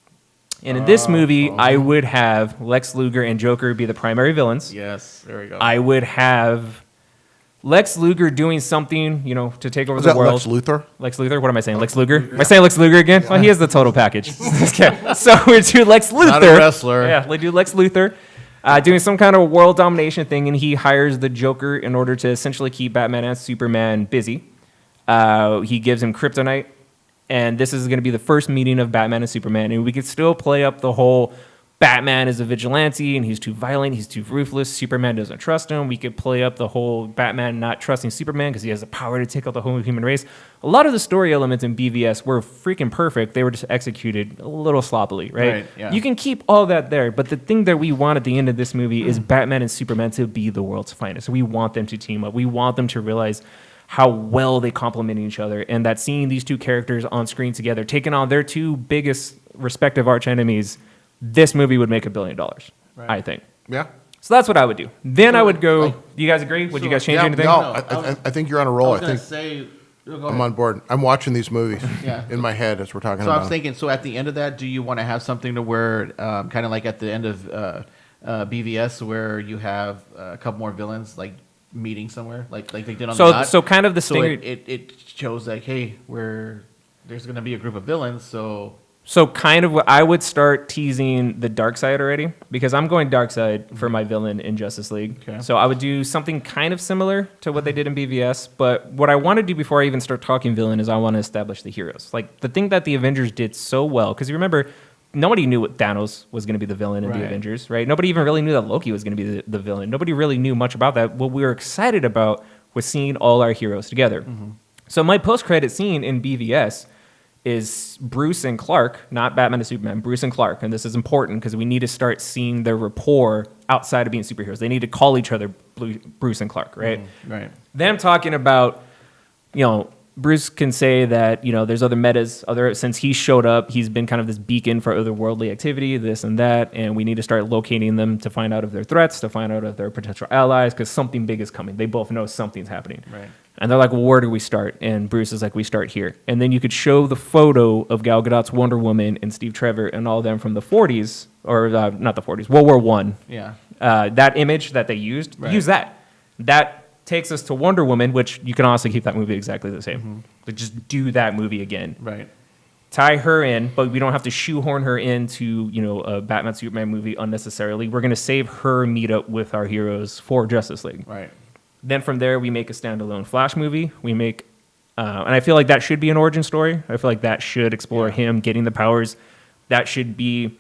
And in this movie, I would have Lex Luger and Joker be the primary villains.
Yes. There we go.
I would have Lex Luger doing something, to take over
Was
the
that
world.
Lex Luthor?
Lex Luthor? What am I saying? Lex Luger? Am I saying Lex Luger again? Well, he has the total package. Okay. So we do Lex Luthor.
Not a wrestler.
Yeah, we do Lex Luthor doing some kind of world domination thing, and he hires the Joker in order to essentially keep Batman and Superman busy. He gives him kryptonite, and this is going to be the first meeting of Batman and Superman, and we could still play up the whole Batman is a vigilante, and he's too violent, he's too ruthless, Superman doesn't trust him. We could play up the whole Batman not trusting Superman because he has the power to take out the whole human race. A lot of the story elements in BVS were freaking perfect. They were just executed a little sloppily, right?
Right, yeah.
You can keep all that there, but the thing that we want at the end of this movie is Batman and Superman to be the world's finest. We want them to team up. We want them to realize how well they complement each other, and that seeing these two characters on screen together, taking on their two biggest respective arch enemies, this movie would make $1 billion,
Right.
I think.
Yeah.
So that's what I would do. Then I would go.
like-
Do you guys agree? Would you guys change
Yeah,
anything?
no,
No,
I think you're on a
I
roll.
was
I
gonna
think
say, go
I'm
ahead.
on board. I'm watching these movies
Yeah.
in my head as we're talking
So I
about
was
them.
thinking, so at the end of that, do you want to have something to where, kind of like at the end of BVS, where you have a couple more villains like meeting somewhere, like they did on the
So
dot?
so kind of the
So
standard.
it shows like, hey, there's going to be a group of villains, so
So kind of what I would start teasing the dark side already, because I'm going dark side for my villain in Justice League.
Okay.
So I would do something kind of similar to what they did in BVS, but what I want to do before I even start talking villain is I want to establish the heroes. Like the thing that the Avengers did so well, because you remember, nobody knew what Thanos was going to be the villain in the
Right.
Avengers, right? Nobody even really knew that Loki was going to be the villain. Nobody really knew much about that. What we were excited about was seeing all our heroes together. So my post-credit scene in BVS is Bruce and Clark, not Batman and Superman, Bruce and Clark. And this is important because we need to start seeing their rapport outside of being superheroes. They need to call each other Bruce and Clark, right?
right.
Them talking about, Bruce can say that, there's other metas, since he showed up, he's been kind of this beacon for otherworldly activity, this and that, and we need to start locating them to find out of their threats, to find out of their potential allies, because something big is coming. They both know something's happening.
Right.
And they're like, well, where do we start? And Bruce is like, we start here. And then you could show the photo of Gal Gadot's Wonder Woman and Steve Trevor and all of them from the 40s, or not the 40s, World War One.
Yeah.
That image that they used,
Right.
use that. That takes us to Wonder Woman, which you can also keep that movie exactly the same. But just do that movie again.
Right.
Tie her in, but we don't have to shoehorn her into, a Batman Superman movie unnecessarily. We're going to save her meetup with our heroes for Justice League.
Right.
Then from there, we make a standalone Flash movie. We make, and I feel like that should be an origin story. I feel like that should explore him getting the powers. That should be,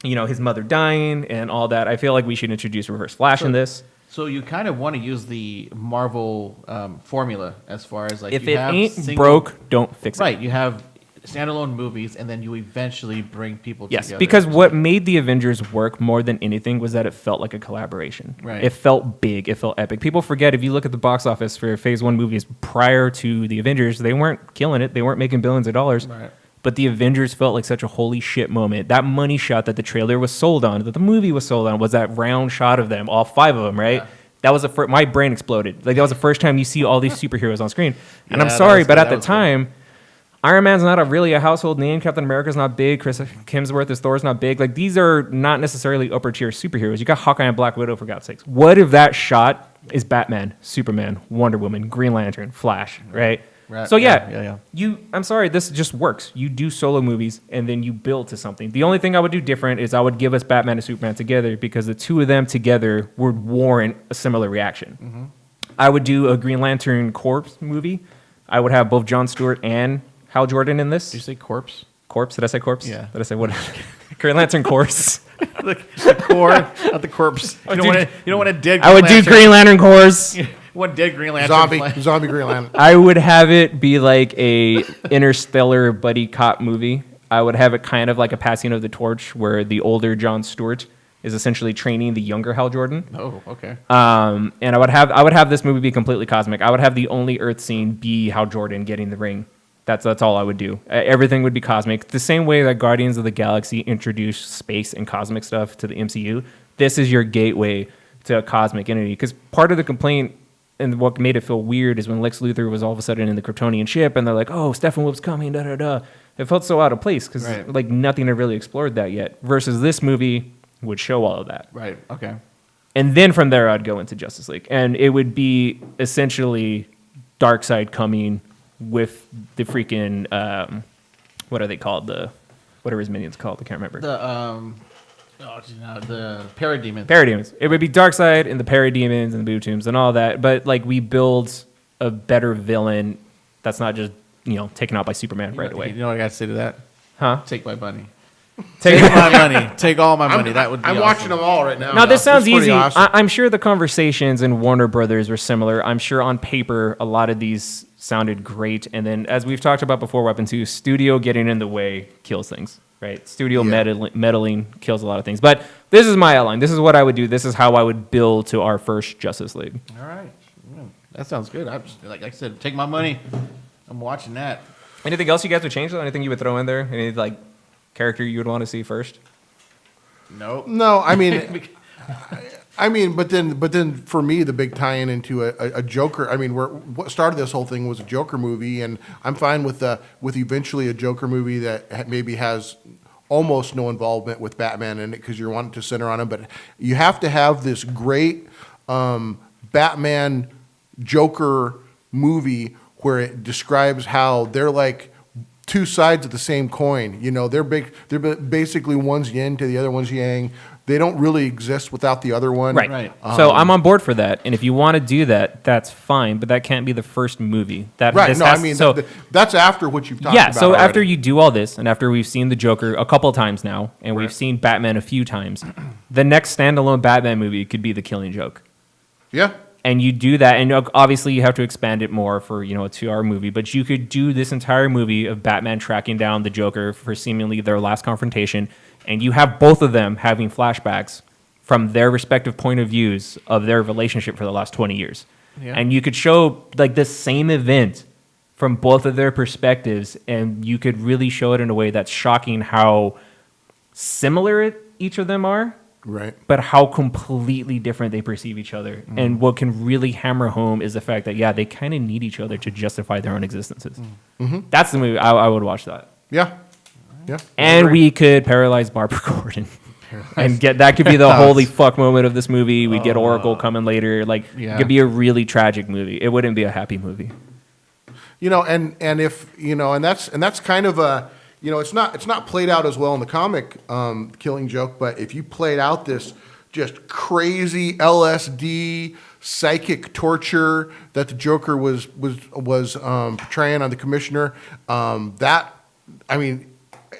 his mother dying and all that. I feel like we should introduce Reverse Flash in this.
So you kind of want to use the Marvel formula as far as like
If
you
it
have
ain't broke, don't fix it.
Right. You have standalone movies, and then you eventually bring people
Yes,
together.
because what made the Avengers work more than anything was that it felt like a collaboration.
Right.
It felt big. It felt epic. People forget, if you look at the box office for Phase 1 movies prior to the Avengers, they weren't killing it. They weren't making billions of dollars.
Right.
But the Avengers felt like such a holy shit moment. That money shot that the trailer was sold on, that the movie was sold on, was that round shot of them, all five of them, right?
Yeah.
That was my brain exploded. Like, that was the first time you see all these superheroes on screen. And
Yeah,
I'm sorry, but at
that
the
was good.
time, Iron Man's not really a household name. Captain America's not big. Chris Hemsworth as Thor's not big. Like, these are not necessarily upper tier superheroes. You got Hawkeye and Black Widow, for God's sakes. What if that shot is Batman, Superman, Wonder Woman, Green Lantern, Flash, right?
Right.
So
Yeah.
I'm sorry, this just works. You do solo movies and then you build to something. The only thing I would do different is I would give us Batman and Superman together, because the two of them together would warrant a similar reaction. I would do a Green Lantern Corps movie. I would have both Jon Stewart and Hal Jordan in this.
Did you say corpse?
Corpse? Did I say corpse?
Yeah.
Did I say what? Green Lantern Corpse.
The core, not the corpse. You don't want a dead.
I would do Green Lantern Corps.
One dead Green Lantern.
Zombie Green Lantern.
I would have it be like a interstellar buddy cop movie. I would have it kind of like a passing of the torch, where the older Jon Stewart is essentially training the younger Hal Jordan.
Oh, okay.
And I would have this movie be completely cosmic. I would have the only Earth scene be Hal Jordan getting the ring. That's all I would do. Everything would be cosmic. The same way that Guardians of the Galaxy introduced space and cosmic stuff to the MCU, this is your gateway to a cosmic entity. Because part of the complaint and what made it feel weird is when Lex Luthor was all of a sudden in the Kryptonian ship, and they're like, "Oh, Steppenwolf's coming!" Da da da. It felt so out of place because
Right.
like nothing had really explored that yet. Versus this movie would show all of that.
Right. Okay.
And then from there, I'd go into Justice League. And it would be essentially Darkseid coming with the freaking, what are they called? What are his minions called? I can't remember.
The Parademons.
Parademons. It would be Darkseid and the Parademons and the Bootombs and all that. But like we build a better villain that's not just, taken out by Superman right away.
You know what I got to say to that?
Huh?
Take my money.
Take
Take my money. Take all my money. That would be
I'm
awesome.
watching them all right now.
Now, this sounds
It's pretty
easy.
awesome.
I'm sure the conversations in Warner Brothers were similar. I'm sure on paper, a lot of these sounded great. And then, as we've talked about before, Weapon 2, studio getting in the way kills things, right? Studio meddling kills a lot of things. But this is my outline. This is what I would do. This is how I would build to our first Justice League.
All right. Yeah, that sounds good. Like I said, take my money. I'm watching that.
Anything else you guys would change, though? Anything you would throw in there? Any, character you would want to see first?
Nope.
No, I mean, I mean, but then for me, the big tie-in into a Joker. I mean, what started this whole thing was a Joker movie, and I'm fine with eventually a Joker movie that maybe has almost no involvement with Batman in it because you're wanting to center on him. But you have to have this great Batman Joker movie where it describes how they're like two sides of the same coin. You know, they're basically one's yin to the other one's yang. They don't really exist without the other one.
Right. So I'm on board for that. And if you want to do that, that's fine. But that can't be the first movie.
Right. No, I mean, that's after what you've talked about.
Yeah. So
already.
after you do all this, and after we've seen the Joker a couple times now, and we've seen Batman a few times, the next standalone Batman movie could be The Killing Joke.
Yeah.
And you do that, and obviously you have to expand it more for, you know, a 2-hour movie, but you could do this entire movie of Batman tracking down the Joker for seemingly their last confrontation, and you have both of them having flashbacks from their respective point of views of their relationship for the last 20 years. Yeah. And you could show like the same event from both of their perspectives, and you could really show it in a way that's shocking how similar each of them are.
Right.
But how completely different they perceive each other. Mm. And what can really hammer home is the fact that, yeah, they kind of need each other to justify their own existences. Mm-hmm. That's the movie. I would watch that.
Yeah. Yeah.
And we could paralyze Barbara Gordon. And that could be the holy fuck moment of this movie. We get Oracle coming later. Like, it could be a really tragic movie. It wouldn't be a happy movie.
You know, and if, you know, and that's kind of a, you know, it's not played out as well in the comic Killing Joke, but if you played out this just crazy LSD psychic torture that the Joker was portraying on the Commissioner, that, I mean,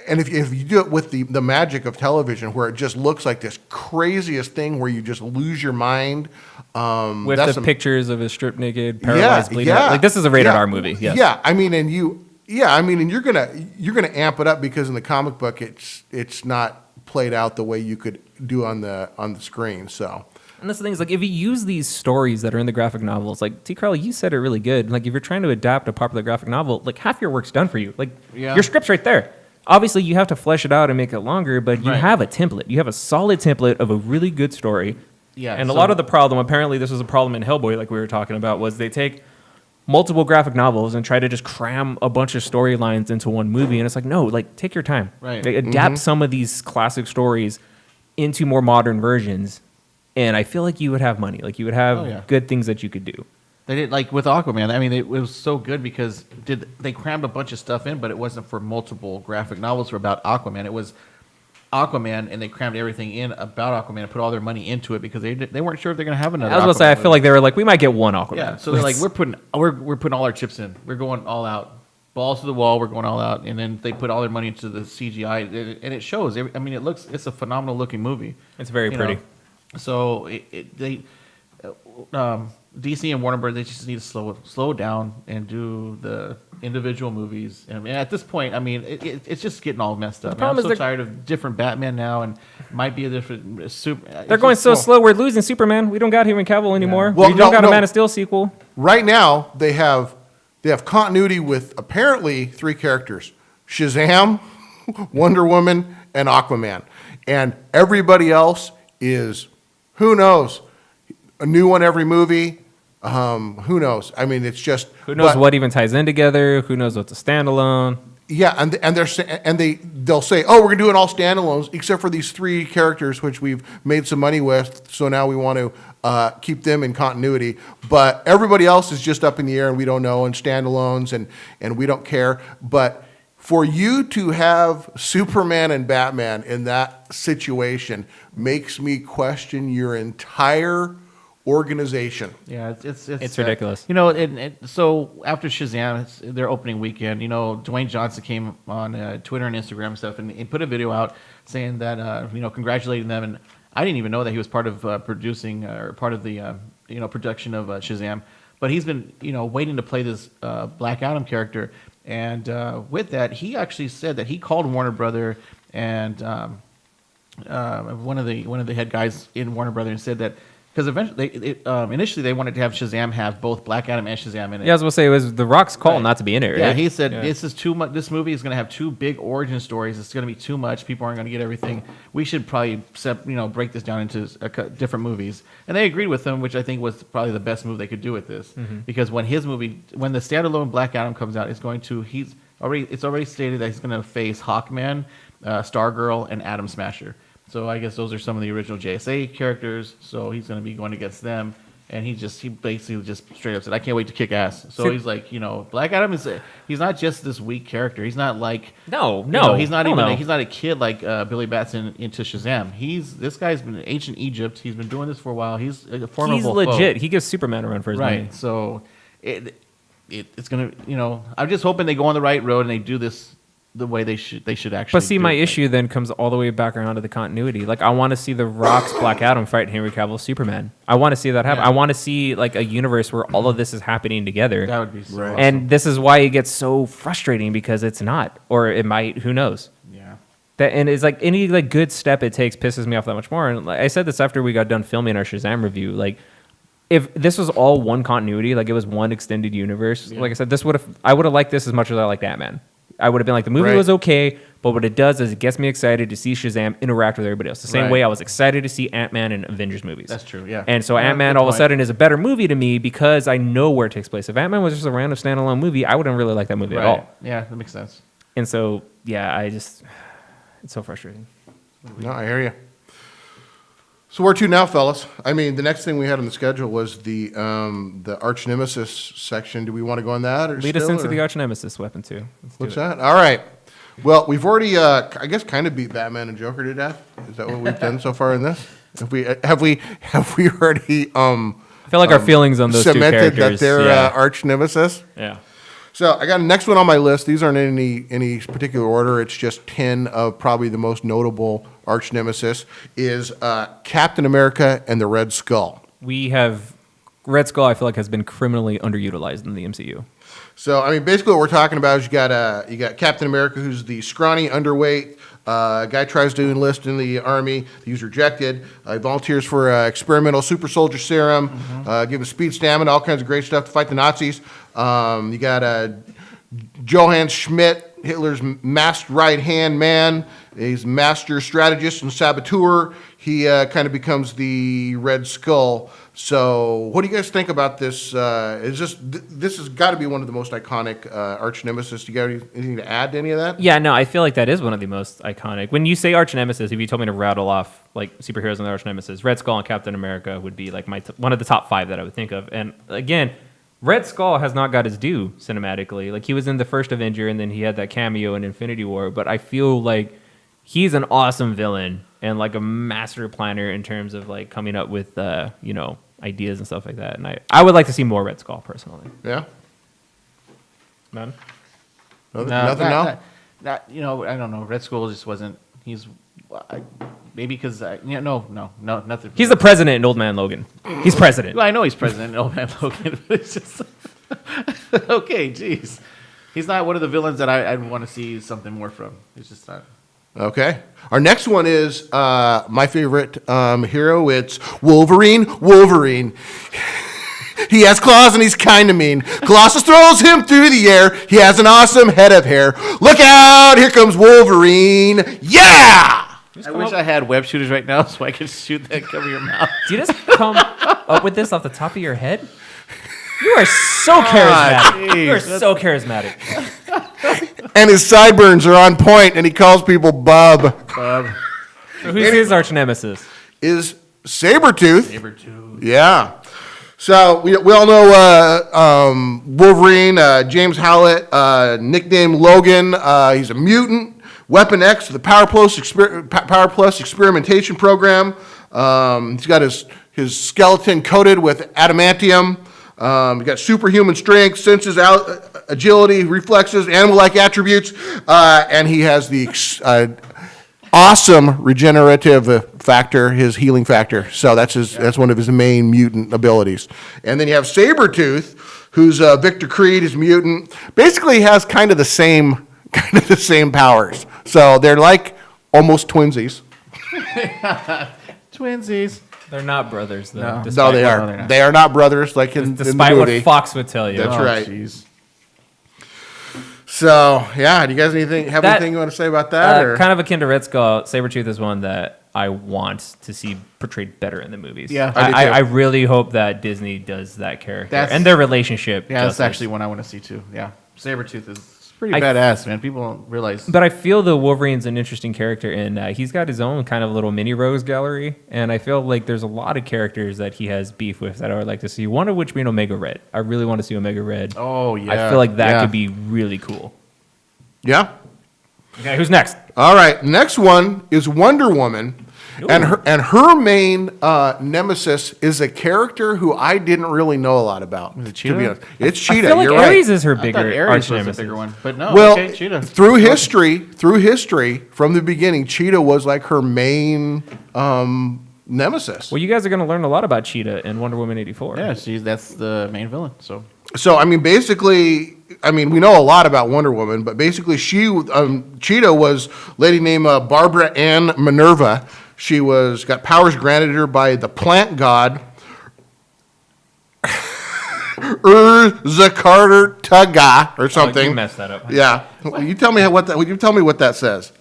and if you do it with the magic of television, where it just looks like this craziest thing where you just lose your mind.
With the pictures of his stripped naked, paralyzed, bleeding out. Like, this is a rated R movie. Yes.
Yeah, I mean, and you're gonna amp it up because in the comic book it's not played out the way you could do on the screen. So,
and that's the thing is, like, if you use these stories that are in the graphic novels, like T. Carly, you said it really good. Like, if you're trying to adapt a popular graphic novel, like half your work's done for you. Like, your script's right there. Obviously, you have to flesh it out and make it longer, but you have a template. You have a solid template of a really good story. Yeah. And a lot of the problem, apparently, this was a problem in Hellboy, like we were talking about, was they take multiple graphic novels and try to just cram a bunch of storylines into one movie, and it's like, no, like, take your time. Right. Like, adapt some of these classic stories into more modern versions, and I feel like you would have money. Like, you would have good things that you could do.
They did, like with Aquaman. I mean, it was so good because they crammed a bunch of stuff in, but it wasn't for multiple graphic novels about Aquaman. It was Aquaman, and they crammed everything in about Aquaman and put all their money into it because they weren't sure if they're going to have another.
I was going to say, I feel like they were like, we might get one Aquaman.
Yeah, so they're like, we're putting all our chips in. We're going all out, balls to the wall. We're going all out, and then they put all their money into the CGI, and it shows. I mean, it's a phenomenal looking movie.
It's very pretty.
So DC and Warner Bros. They just need to slow down and do the individual movies. And at this point, I mean, it's just getting all messed up. I'm so tired of different Batman now, and might be a different super.
They're going so slow. We're losing Superman. We don't got Henry Cavill anymore. Yeah. Well, we don't got a Man of Steel sequel.
Right now, they have continuity with apparently 3 characters: Shazam, Wonder Woman, and Aquaman, and everybody else is who knows. A new one every movie. Who knows? I mean, it's just
who knows what even ties in together. Who knows what's a standalone?
Yeah, they'll say, oh, we're gonna do it all standalones except for these 3 characters which we've made some money with. So now we want to keep them in continuity. But everybody else is just up in the air, and we don't know, and standalones, and we don't care. But for you to have Superman and Batman in that situation makes me question your entire organization.
Yeah,
it's ridiculous.
You know, so after Shazam, it's their opening weekend, you know, Dwayne Johnson came on Twitter and Instagram and stuff, and he put a video out saying that, congratulating them. And I didn't even know that he was part of producing or part of the, production of Shazam. But he's been, waiting to play this Black Adam character. And with that, he actually said that he called Warner Brother and one of the head guys in Warner Brother and said that Because eventually, initially they wanted to have Shazam have both Black Adam and Shazam in it.
Yeah, I was gonna say it was The Rock's call
Right.
not to be in it. Right?
Yeah, he said
Yeah.
this is too much. This movie is going to have two big origin stories. It's going to be too much. People aren't going to get everything. We should probably break this down into different movies. And they agreed with him, which I think was probably the best move they could do with this. Because when when the standalone Black Adam comes out, it's already stated that he's going to face Hawkman, Stargirl, and Atom Smasher. So I guess those are some of the original JSA characters. So he's going to be going against them. And he basically just straight up said, I can't wait to kick ass. So he's like, Black Adam he's not just this weak character. He's not like,
No,
he's not
hell
even,
no.
he's not a kid like Billy Batson into Shazam. This guy's been in ancient Egypt. He's been doing this for a while. He's a formidable
He's legit.
foe.
He gives Superman a run for his money.
Right. So it's going to, I'm just hoping they go on the right road and they do this the way they should actually.
But see, my issue then comes all the way back around to the continuity. Like, I want to see The Rock's Black Adam fight Henry Cavill's Superman. I want to see that happen.
Yeah.
I want to see like a universe where all of this is happening together.
That would be so awesome.
And this is why it gets so frustrating, because it's not, or it might. Who knows?
Yeah.
And it's like any like good step it takes pisses me off that much more. And like, I said this after we got done filming our Shazam review. Like, if this was all one continuity, like it was one extended universe, like I said, I would have liked this as much as I liked Ant-Man. I would have been like, the movie
Right.
was okay, but what it does is it gets me excited to see Shazam interact with everybody else. The same
Right.
way I was excited to see Ant-Man and Avengers movies.
That's true, yeah.
And so
Yeah,
Ant-Man
good
all of a
point.
sudden is a better movie to me because I know where it takes place. If Ant-Man was just a random standalone movie, I wouldn't really like that movie at all.
Yeah, that makes sense.
And so, yeah, it's so frustrating.
No, I hear you. So where to now, fellas? I mean, the next thing we had on the schedule was the arch nemesis section. Do we want to go on that, or
Lead us
still,
into
or-
the arch nemesis weapon too. Let's do
What's
it.
that? All right. Well, we've already, I guess, kind of beat Batman and Joker to death. Is that what we've done so far in this? Have we already
I feel like our feelings on those two
cemented
characters.
that they're
yeah.
arch nemesis?
Yeah.
So I got the next one on my list. These aren't in any particular order. It's just 10 of probably the most notable arch nemesis is Captain America and the Red Skull.
We have Red Skull. I feel like has been criminally underutilized in the MCU.
So I mean, basically, what we're talking about is you got Captain America, who's the scrawny, underweight guy, tries to enlist in the army. He's rejected. He volunteers for experimental super soldier serum, give him speed, stamina, all kinds of great stuff to fight the Nazis. You got Johann Schmidt, Hitler's masked right-hand man. He's master strategist and saboteur. He kind of becomes the Red Skull. So what do you guys think about this? This has got to be one of the most iconic arch nemesis. Do you got anything to add to any of that?
Yeah, no, I feel like that is one of the most iconic. When you say arch nemesis, if you told me to rattle off like superheroes and their arch nemesis, Red Skull and Captain America would be like one of the top 5 that I would think of. And again, Red Skull has not got his due cinematically. Like, he was in the first Avenger, and then he had that cameo in Infinity War. But I feel like he's an awesome villain and like a master planner in terms of like coming up with ideas and stuff like that. And I would like to see more Red Skull personally.
Yeah.
None?
Nothing now.
I don't know. Red Skull just wasn't. Maybe because no, nothing.
He's the president in Old Man Logan. He's president.
Well, I know he's president, Old Man Logan, but it's just okay. Jeez, he's not one of the villains that I'd want to see something more from. It's just not.
Okay. Our next one is my favorite hero. It's Wolverine. Wolverine. He has claws and he's kind of mean. Colossus throws him through the air. He has an awesome head of hair. Look out! Here comes Wolverine. Yeah!
I wish I had web shooters right now so I could shoot that cover your mouth.
Do you just come up with this off the top of your head? You are so charismatic. You are so charismatic.
And his sideburns are on point, and he calls people Bub.
Who's his arch nemesis?
Is Sabretooth.
Sabretooth.
Yeah. So we all know Wolverine, James Howlett, nicknamed Logan. He's a mutant. Weapon X, the Power Plus experimentation program. He's got his skeleton coated with adamantium. He's got superhuman strength, senses, agility, reflexes, animal-like attributes, and he has the awesome regenerative factor, his healing factor. So that's one of his main mutant abilities. And then you have Sabretooth, who's Victor Creed, is mutant. Basically has kind of the same powers. So they're like almost twinsies.
Twinsies.
They're not brothers, though.
No.
No,
despite
they
what-
are.
they're not.
They are not brothers like in the
Despite what
movie.
Fox would tell you.
That's right.
Jeez.
So, yeah, do you guys have
That-
anything you want to say about that? or?
Kind of akin to Red Skull, Sabretooth is one that I want to see portrayed better in the movies.
Yeah.
I do too.
I really hope that Disney does that character
That's-
and their relationship.
Yeah, that's
justice.
actually one I want to see too. Yeah, Sabretooth is pretty badass, man. People don't realize.
But I feel the Wolverine's an interesting character in that he's got his own kind of little mini rogues gallery, and I feel like there's a lot of characters that he has beef with that I would like to see. One of which being Omega Red. I really want to see Omega Red.
Oh yeah,
I feel like that
yeah.
could be really cool.
Yeah.
Okay, who's next?
All right. Next one is Wonder Woman. And her main nemesis is a character who I didn't really know a lot about.
Is it
to
Cheetah?
be honest. It's
I
Cheetah.
feel like
You're
Ares
right.
is her
I thought
bigger
Ares
arch
was a
nemesis.
bigger one, but no.
Well,
okay, Cheetah.
through history, from the beginning, Cheetah was like her main nemesis.
Well, you guys are going to learn a lot about Cheetah in Wonder Woman 84.
Yeah, that's the main villain. So
So, I mean, basically, we know a lot about Wonder Woman, but basically, Cheetah was a lady named Barbara Ann Minerva. She got powers granted her by the plant god Urzakartaga or something.
You messed that up.
Yeah. Will you tell me what that says?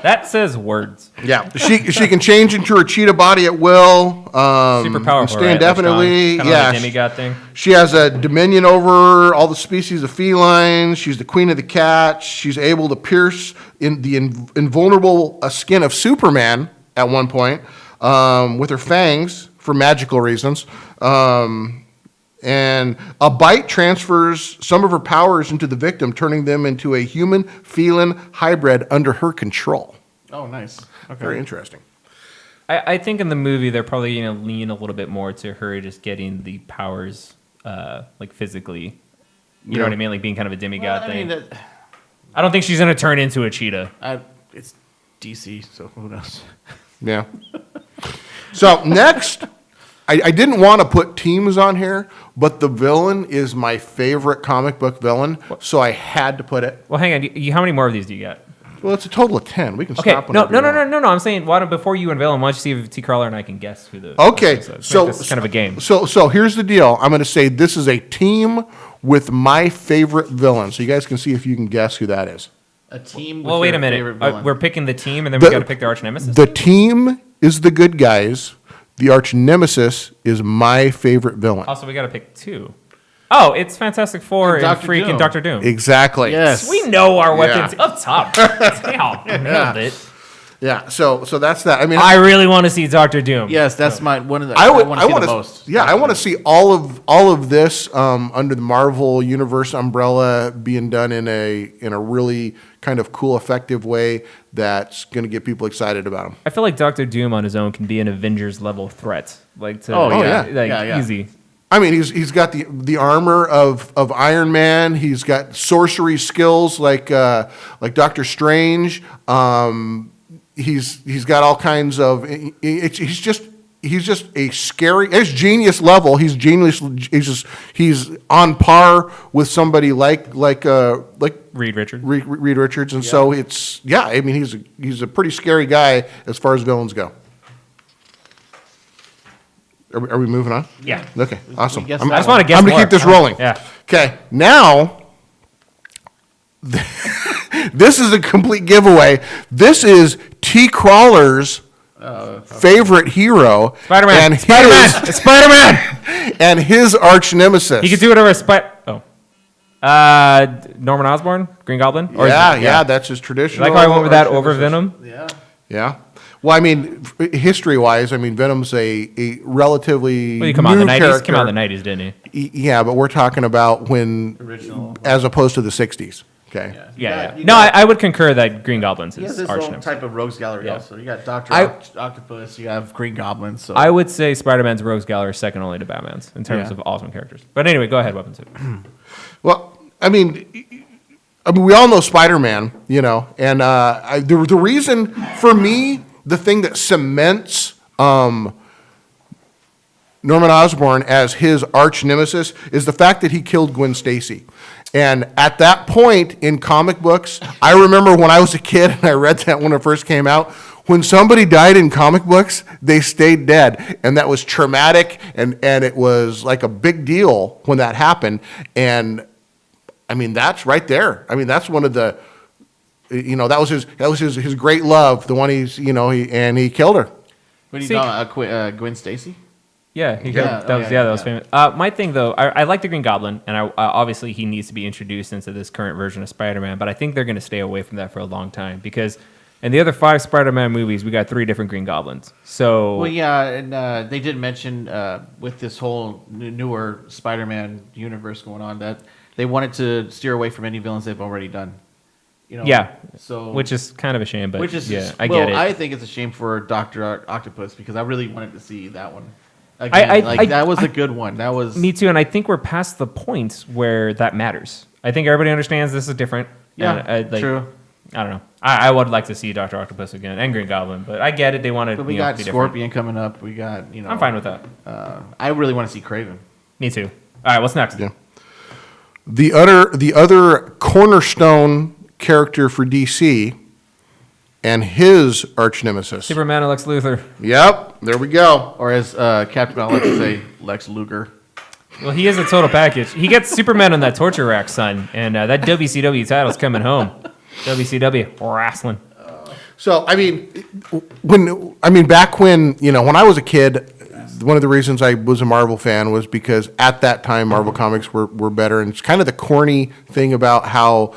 That says words.
Yeah. She can change into her cheetah body at will.
Super powerful,
Stay
right?
indefinitely.
Kind of
Yeah.
like a demigod thing.
She has a dominion over all the species of felines. She's the queen of the cat. She's able to pierce in the invulnerable skin of Superman at one point with her fangs for magical reasons. And a bite transfers some of her powers into the victim, turning them into a human-feline hybrid under her control.
oh, nice. Okay.
Very interesting.
I think in the movie they're probably going to lean a little bit more to her just getting the powers, like physically. You know what I mean? Like being kind of a demigod
Well, I
thing.
mean,
I don't think she's going to turn into a cheetah.
it's DC, so who knows?
Yeah. So next, I didn't want to put teams on here, but the villain is my favorite comic book villain, so I had to put it.
Well, hang on. How many more of these do you got?
Well, it's a total of 10. We can
Okay.
stop
No.
whenever you want.
I'm saying why don't before you unveil them, why don't you see if T. Crawler and I can guess who the
Okay, so
this is kind of a game.
So here's the deal. I'm going to say this is a team with my favorite villain, so you guys can see if you can guess who that is.
A team.
Well,
with
wait
their
a minute.
favorite villain.
We're picking the team, and then we
The-
got to pick their arch nemesis.
The team is the good guys. The arch nemesis is my favorite villain.
Also, we got to pick two. Oh, it's Fantastic Four and
Dr.
freaking
Doom.
Doctor Doom.
Exactly.
Yes.
We know our
Yeah.
weapons up top. Damn, nailed it.
Yeah. So that's that. I mean,
I really want to see Doctor Doom.
Yes, that's my one of the.
I
want to see
want
the
to.
most.
Yeah, I want to see all of this under the Marvel Universe umbrella being done in a really kind of cool, effective way that's going to get people excited about them.
I feel like Doctor Doom on his own can be an Avengers level threat. Like to,
Oh,
yeah.
like
Yeah.
easy.
I mean, he's got the armor of Iron Man. He's got sorcery skills like Doctor Strange. He's got all kinds of. He's just a scary. It's genius level. He's genius. He's on par with somebody like
Reed Richards.
Reed Richards, and so it's I mean, he's a pretty scary guy as far as villains go. Are we moving on?
Yeah.
Okay, awesome.
guess
I'm,
that
I just want to guess
I'm going
more.
to keep this rolling.
Yeah.
Okay, now, this is a complete giveaway. This is T. Crawler's favorite hero.
Spider-Man.
And
Spider-Man.
his-
It's Spider-Man.
and his arch nemesis.
He can do whatever. Norman Osborn, Green Goblin. Or is
Yeah,
it-
that's his traditional.
Like how I went with that
arch
over
nemesis.
Venom.
Yeah.
Yeah. Well, I mean, history-wise, I mean, Venom's a relatively
Well, he came out in
new
the 90s.
character.
Came out in the 90s, didn't he?
Yeah, but we're talking about when,
Original.
as opposed to the 60s. Okay.
Yeah. No, I would concur that Green Goblin's
He has
his
his
arch
own
nemesis.
type of rogues gallery
Yeah.
also. You got Doctor
I-
Octopus. You have Green Goblin. So
I would say Spider-Man's Rogues Gallery is second only to Batman's in terms
Yeah.
of awesome characters. But anyway, go ahead, Weapon 2.
Well, I mean, we all know Spider-Man, and the reason for me, the thing that cements Norman Osborn as his arch nemesis is the fact that he killed Gwen Stacy. And at that point in comic books, I remember when I was a kid and I read that when it first came out, when somebody died in comic books, they stayed dead. And that was traumatic, and it was like a big deal when that happened. And I mean, that's right there. I mean, that's one of the, that was his great love, the one he killed her.
What do you
See-
know? Gwen Stacy?
Yeah, that was
yeah.
famous. My thing though, I like the Green Goblin, and I obviously he needs to be introduced into this current version of Spider-Man. But I think they're going to stay away from that for a long time because in the other 5 Spider-Man movies, we got 3 different Green Goblins. So
Well, yeah, and they did mention with this whole newer Spider-Man universe going on that they wanted to steer away from any villains they've already done.
yeah,
So
which is kind of a shame, but
which is
yeah, I
well,
get it.
I think it's a shame for Doctor Octopus because I really wanted to see that one. Again, that was a good one. That was
Me too, and I think we're past the point where that matters. I think everybody understands this is different.
Yeah,
and
true.
I don't know. I would like to see Dr. Octopus again and Green Goblin, but I get it. They want to.
But we got Scorpion coming up. We got
I'm fine with that.
I really want to see Kraven.
Me too. All right, what's next?
Yeah. The other cornerstone character for DC and his arch nemesis.
Superman and Lex Luthor.
Yep, there we go.
Or as Captain I'll let you say, Lex Luger.
Well, he is a total package. He gets Superman on that torture rack, son, and that WCW title's coming home. WCW wrestling.
So I mean, back when when I was a kid, one of the reasons I was a Marvel fan was because at that time Marvel comics were better, and it's kind of the corny thing about how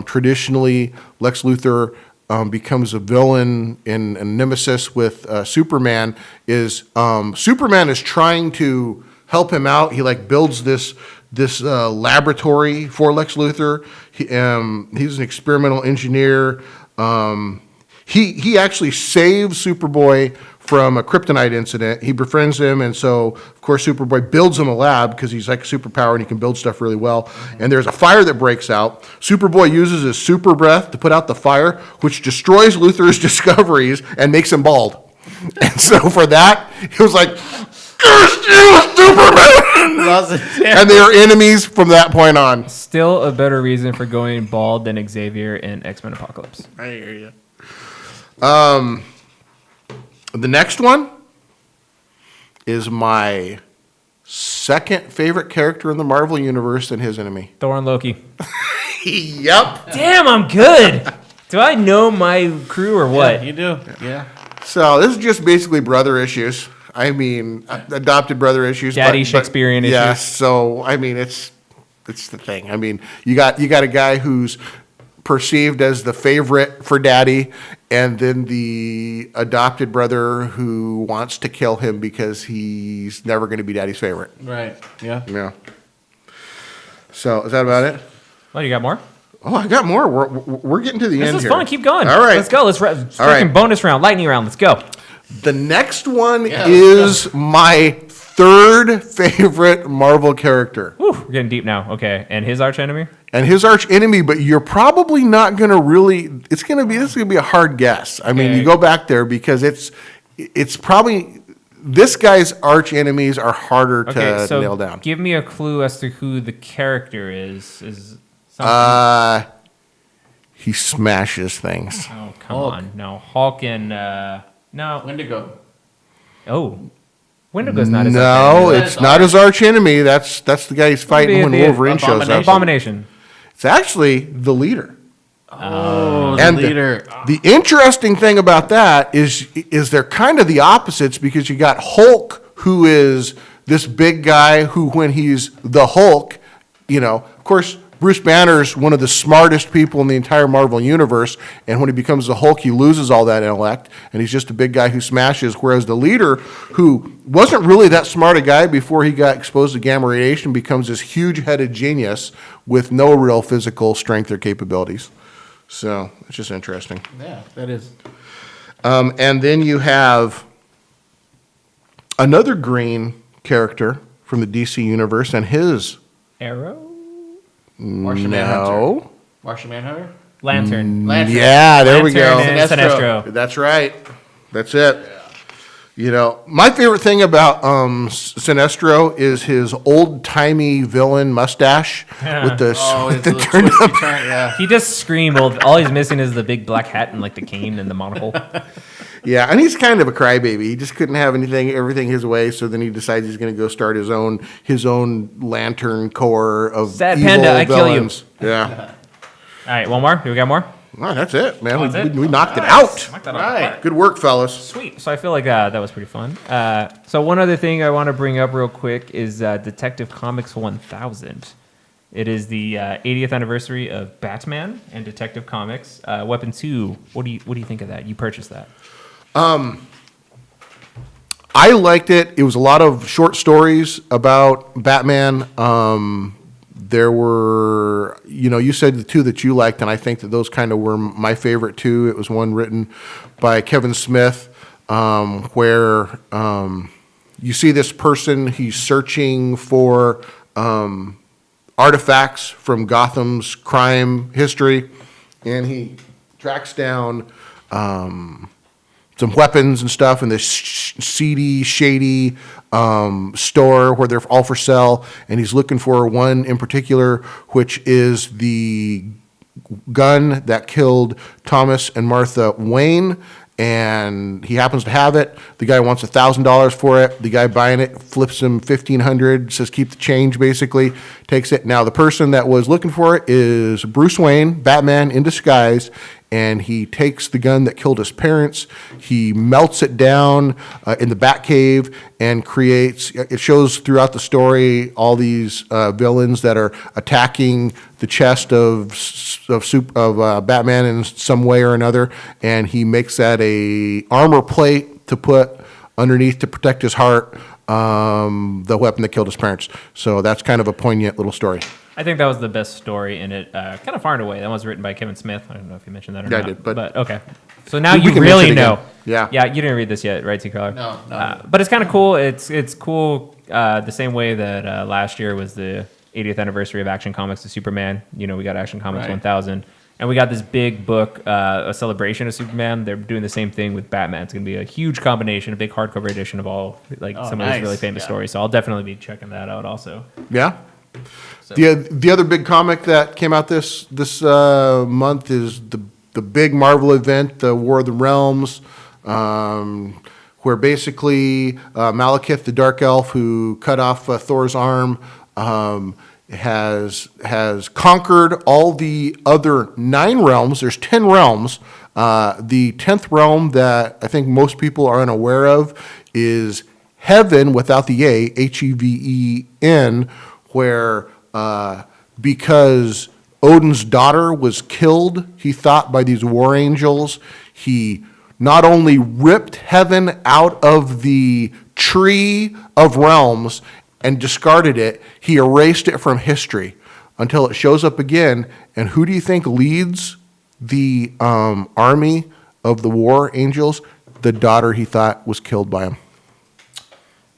traditionally Lex Luthor becomes a villain in a nemesis with Superman. Is Superman is trying to help him out. He builds this laboratory for Lex Luthor. He's an experimental engineer. He actually saves Superboy from a kryptonite incident. He befriends him, and so, of course, Superboy builds him a lab because he's like a superpower and he can build stuff really well. And there's a fire that breaks out. Superboy uses his super breath to put out the fire, which destroys Luthor's discoveries and makes him bald. And so for that, he was like, "Curse you, Superman!" And they are enemies from that point on.
Still a better reason for going bald than Xavier in X-Men Apocalypse.
I hear you. The next one is my second favorite character in the Marvel Universe and his enemy.
Thor and Loki.
Yep.
Damn, I'm good. Do I know my crew or what?
Yeah, you do. Yeah.
So this is just basically brother issues. I mean, adopted brother issues.
Daddy Shakespearean issues.
Yeah. So I mean, it's the thing. I mean, you got a guy who's perceived as the favorite for daddy, and then the adopted brother who wants to kill him because he's never going to be daddy's favorite.
Right. Yeah.
Yeah. So is that about it?
Oh, you got more?
Oh, I got more. We're getting to the end here.
This is fun. Keep going.
All right.
Let's go. Let's freaking bonus round, lightning round. Let's go.
The next one is my third favorite Marvel character.
Whew, we're getting deep now. Okay. And his arch enemy?
And his arch enemy, but you're probably not going to really, this is going to be a hard guess. I mean, you go back there because it's probably, this guy's arch enemies are harder to nail down.
Give me a clue as to who the character is. Is something...
He smashes things.
Oh, come
Hulk.
on. No. Hulk and, no.
Wendigo.
Oh. Wendigo's not his arch
No,
enemy.
it's not his arch enemy. That's the guy he's fighting when Wolverine shows up.
Abomination.
It's actually the leader.
Oh,
And
the leader.
The interesting thing about that is they're kind of the opposites because you got Hulk, who is this big guy who, when he's the Hulk, of course, Bruce Banner's one of the smartest people in the entire Marvel universe, and when he becomes the Hulk, he loses all that intellect, and he's just a big guy who smashes, whereas the leader, who wasn't really that smart a guy before he got exposed to gamma radiation, becomes this huge-headed genius with no real physical strength or capabilities. So it's just interesting.
Yeah, that is.
And then you have another green character from the DC universe, and his...
Arrow?
Martian
No.
Manhunter. Martian Manhunter?
Lantern.
Lantern.
Yeah, there we
Lantern
go.
and
Sinestro.
Sinestro.
That's right. That's it. You know, my favorite thing about Sinestro is his old-timey villain mustache with the turned up.
Yeah.
He just screamed. All he's missing is the big black hat and like the cane and the monocle.
Yeah, and he's kind of a crybaby. He just couldn't have everything his way, so then he decides he's going to go start his own Lantern Corps of
Sad
evil
Panda, I kill you.
villains. Yeah.
All right, one more. Do we got more?
Well, that's it, man.
That's it?
We knocked it out.
Knocked that out of the park.
Good work, fellas.
Sweet. So I feel like that was pretty fun. So one other thing I want to bring up real quick is Detective Comics 1000. It is the 80th anniversary of Batman and Detective Comics. Weapon 2. What do you think of that? You purchased that.
I liked it. It was a lot of short stories about Batman. There were, you said the two that you liked, and I think that those kind of were my favorite too. It was one written by Kevin Smith, where you see this person, he's searching for artifacts from Gotham's crime history, and he tracks down some weapons and stuff in this seedy, shady store where they're all for sale, and he's looking for one in particular, which is the gun that killed Thomas and Martha Wayne, and he happens to have it. The guy wants $1,000 for it. The guy buying it flips him $1,500, says keep the change, basically, takes it. Now, the person that was looking for it is Bruce Wayne, Batman in disguise, and he takes the gun that killed his parents, he melts it down in the Batcave and creates, it shows throughout the story all these villains that are attacking the chest of Batman in some way or another, and he makes that a armor plate to put underneath to protect his heart, the weapon that killed his parents. So that's kind of a poignant little story.
I think that was the best story in it, kind of far and away. That was written by Kevin Smith. I don't know if you mentioned that or
Yeah,
not.
I did, but
okay. So now
we
you
can
really
mention it
know.
again. Yeah.
Yeah, you didn't read this yet, right, T. Crawler?
No.
But it's kind of cool. It's cool the same way that last year was the 80th anniversary of Action Comics to Superman. We got Action Comics
Right.
1000. And we got this big book, a celebration of Superman. They're doing the same thing with Batman. It's going to be a huge combination, a big hardcover edition of all some of
nice.
his really famous
Yeah.
stories. So I'll definitely be checking that out also.
Yeah. The other big comic that came out this month is the big Marvel event, the War of the Realms, where basically Malekith, the Dark Elf, who cut off Thor's arm, has conquered all the other 9 realms. There's 10 realms. The 10th realm that I think most people are unaware of is Heaven without the A, Heven, where because Odin's daughter was killed, he thought, by these war angels, he not only ripped heaven out of the tree of realms and discarded it, he erased it from history until it shows up again. And who do you think leads the army of the war angels? The daughter he thought was killed by him.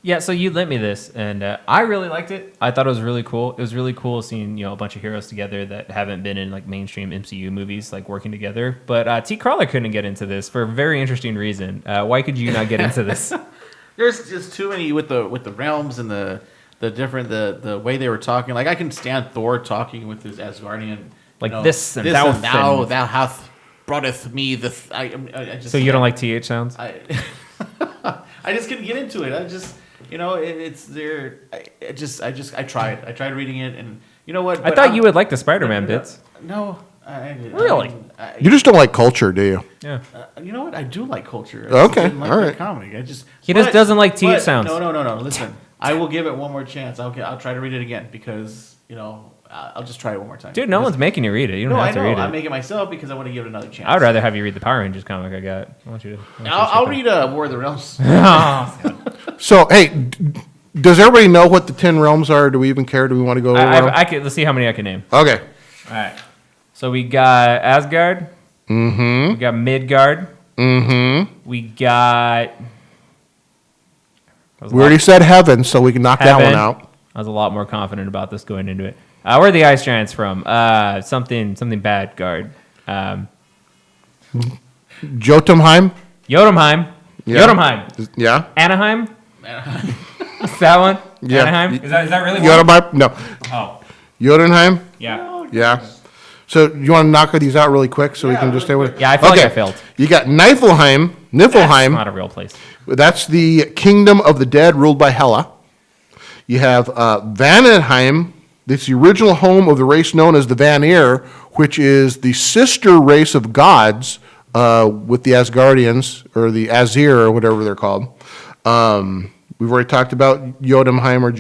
Yeah, so you lent me this, and I really liked it. I thought it was really cool. It was really cool seeing a bunch of heroes together that haven't been in mainstream MCU movies working together. But T. Crawler couldn't get into this for a very interesting reason. Why could you not get into this?
There's just too many with the realms and the different the way they were talking. I can stand Thor talking with his Asgardian
this and
this
thou
and thou
and-
thou hath broughteth me the. I just
So you don't like TH sounds?
I just couldn't get into it. It's there. I tried reading it, and you know what?
I thought you would like the Spider-Man bits.
No,
Really?
You just don't like culture, do you?
Yeah.
You know what? I do like culture.
Okay,
I didn't like
all
the
right.
comic.
He just doesn't like TH sounds.
No. Listen, I will give it one more chance. I'll try to read it again because I'll just try it one more time.
Dude, no one's making you read it. You don't
No, I
have to
know.
read
I
it.
make it myself because I want to give it another chance.
I would rather have you read the Power Rangers comic I got. I want you to.
I'll read War of the Realms.
So, hey, does everybody know what the 10 realms are? Do we even care? Do we want to go over them?
Let's see how many I can name.
Okay.
All right. So we got Asgard. Mm-hmm. We got Midgard. Mm-hmm. We got.
We already said heaven, so we can knock that one
Heaven.
out.
I was a lot more confident about this going into it. Where are the ice giants from? Something bad guard.
Jotunheim?
Jotunheim.
Yeah.
Jotunheim.
Yeah.
Anaheim? Is that one?
Yeah.
Anaheim? Is that really one?
Jotunheim? No.
Oh,
Jotunheim?
yeah.
Yeah. So you want to knock these out really quick so we can just stay with it?
Yeah, I feel like I failed.
You got Niflheim.
That's
Niflheim.
not a real place.
That's the kingdom of the dead ruled by Hela. You have Vanhenheim. It's the original home of the race known as the Vanir, which is the sister race of gods with the Asgardians, or the Azir, or whatever they're called. We've already talked about Jotunheim or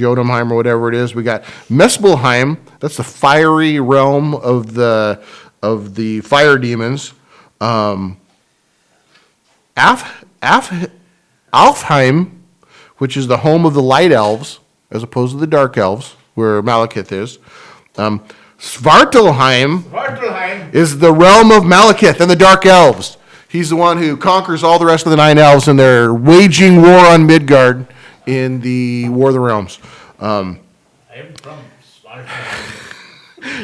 whatever it is. We got Muspelheim. That's the fiery realm of the fire demons. Alfheim, which is the home of the light elves, as opposed to the dark elves, where Malekith is. Svartalheim is the realm of Malekith and the dark elves. He's the one who conquers all the rest of the 9 elves, and they're waging war on Midgard in the War of the Realms.
I am from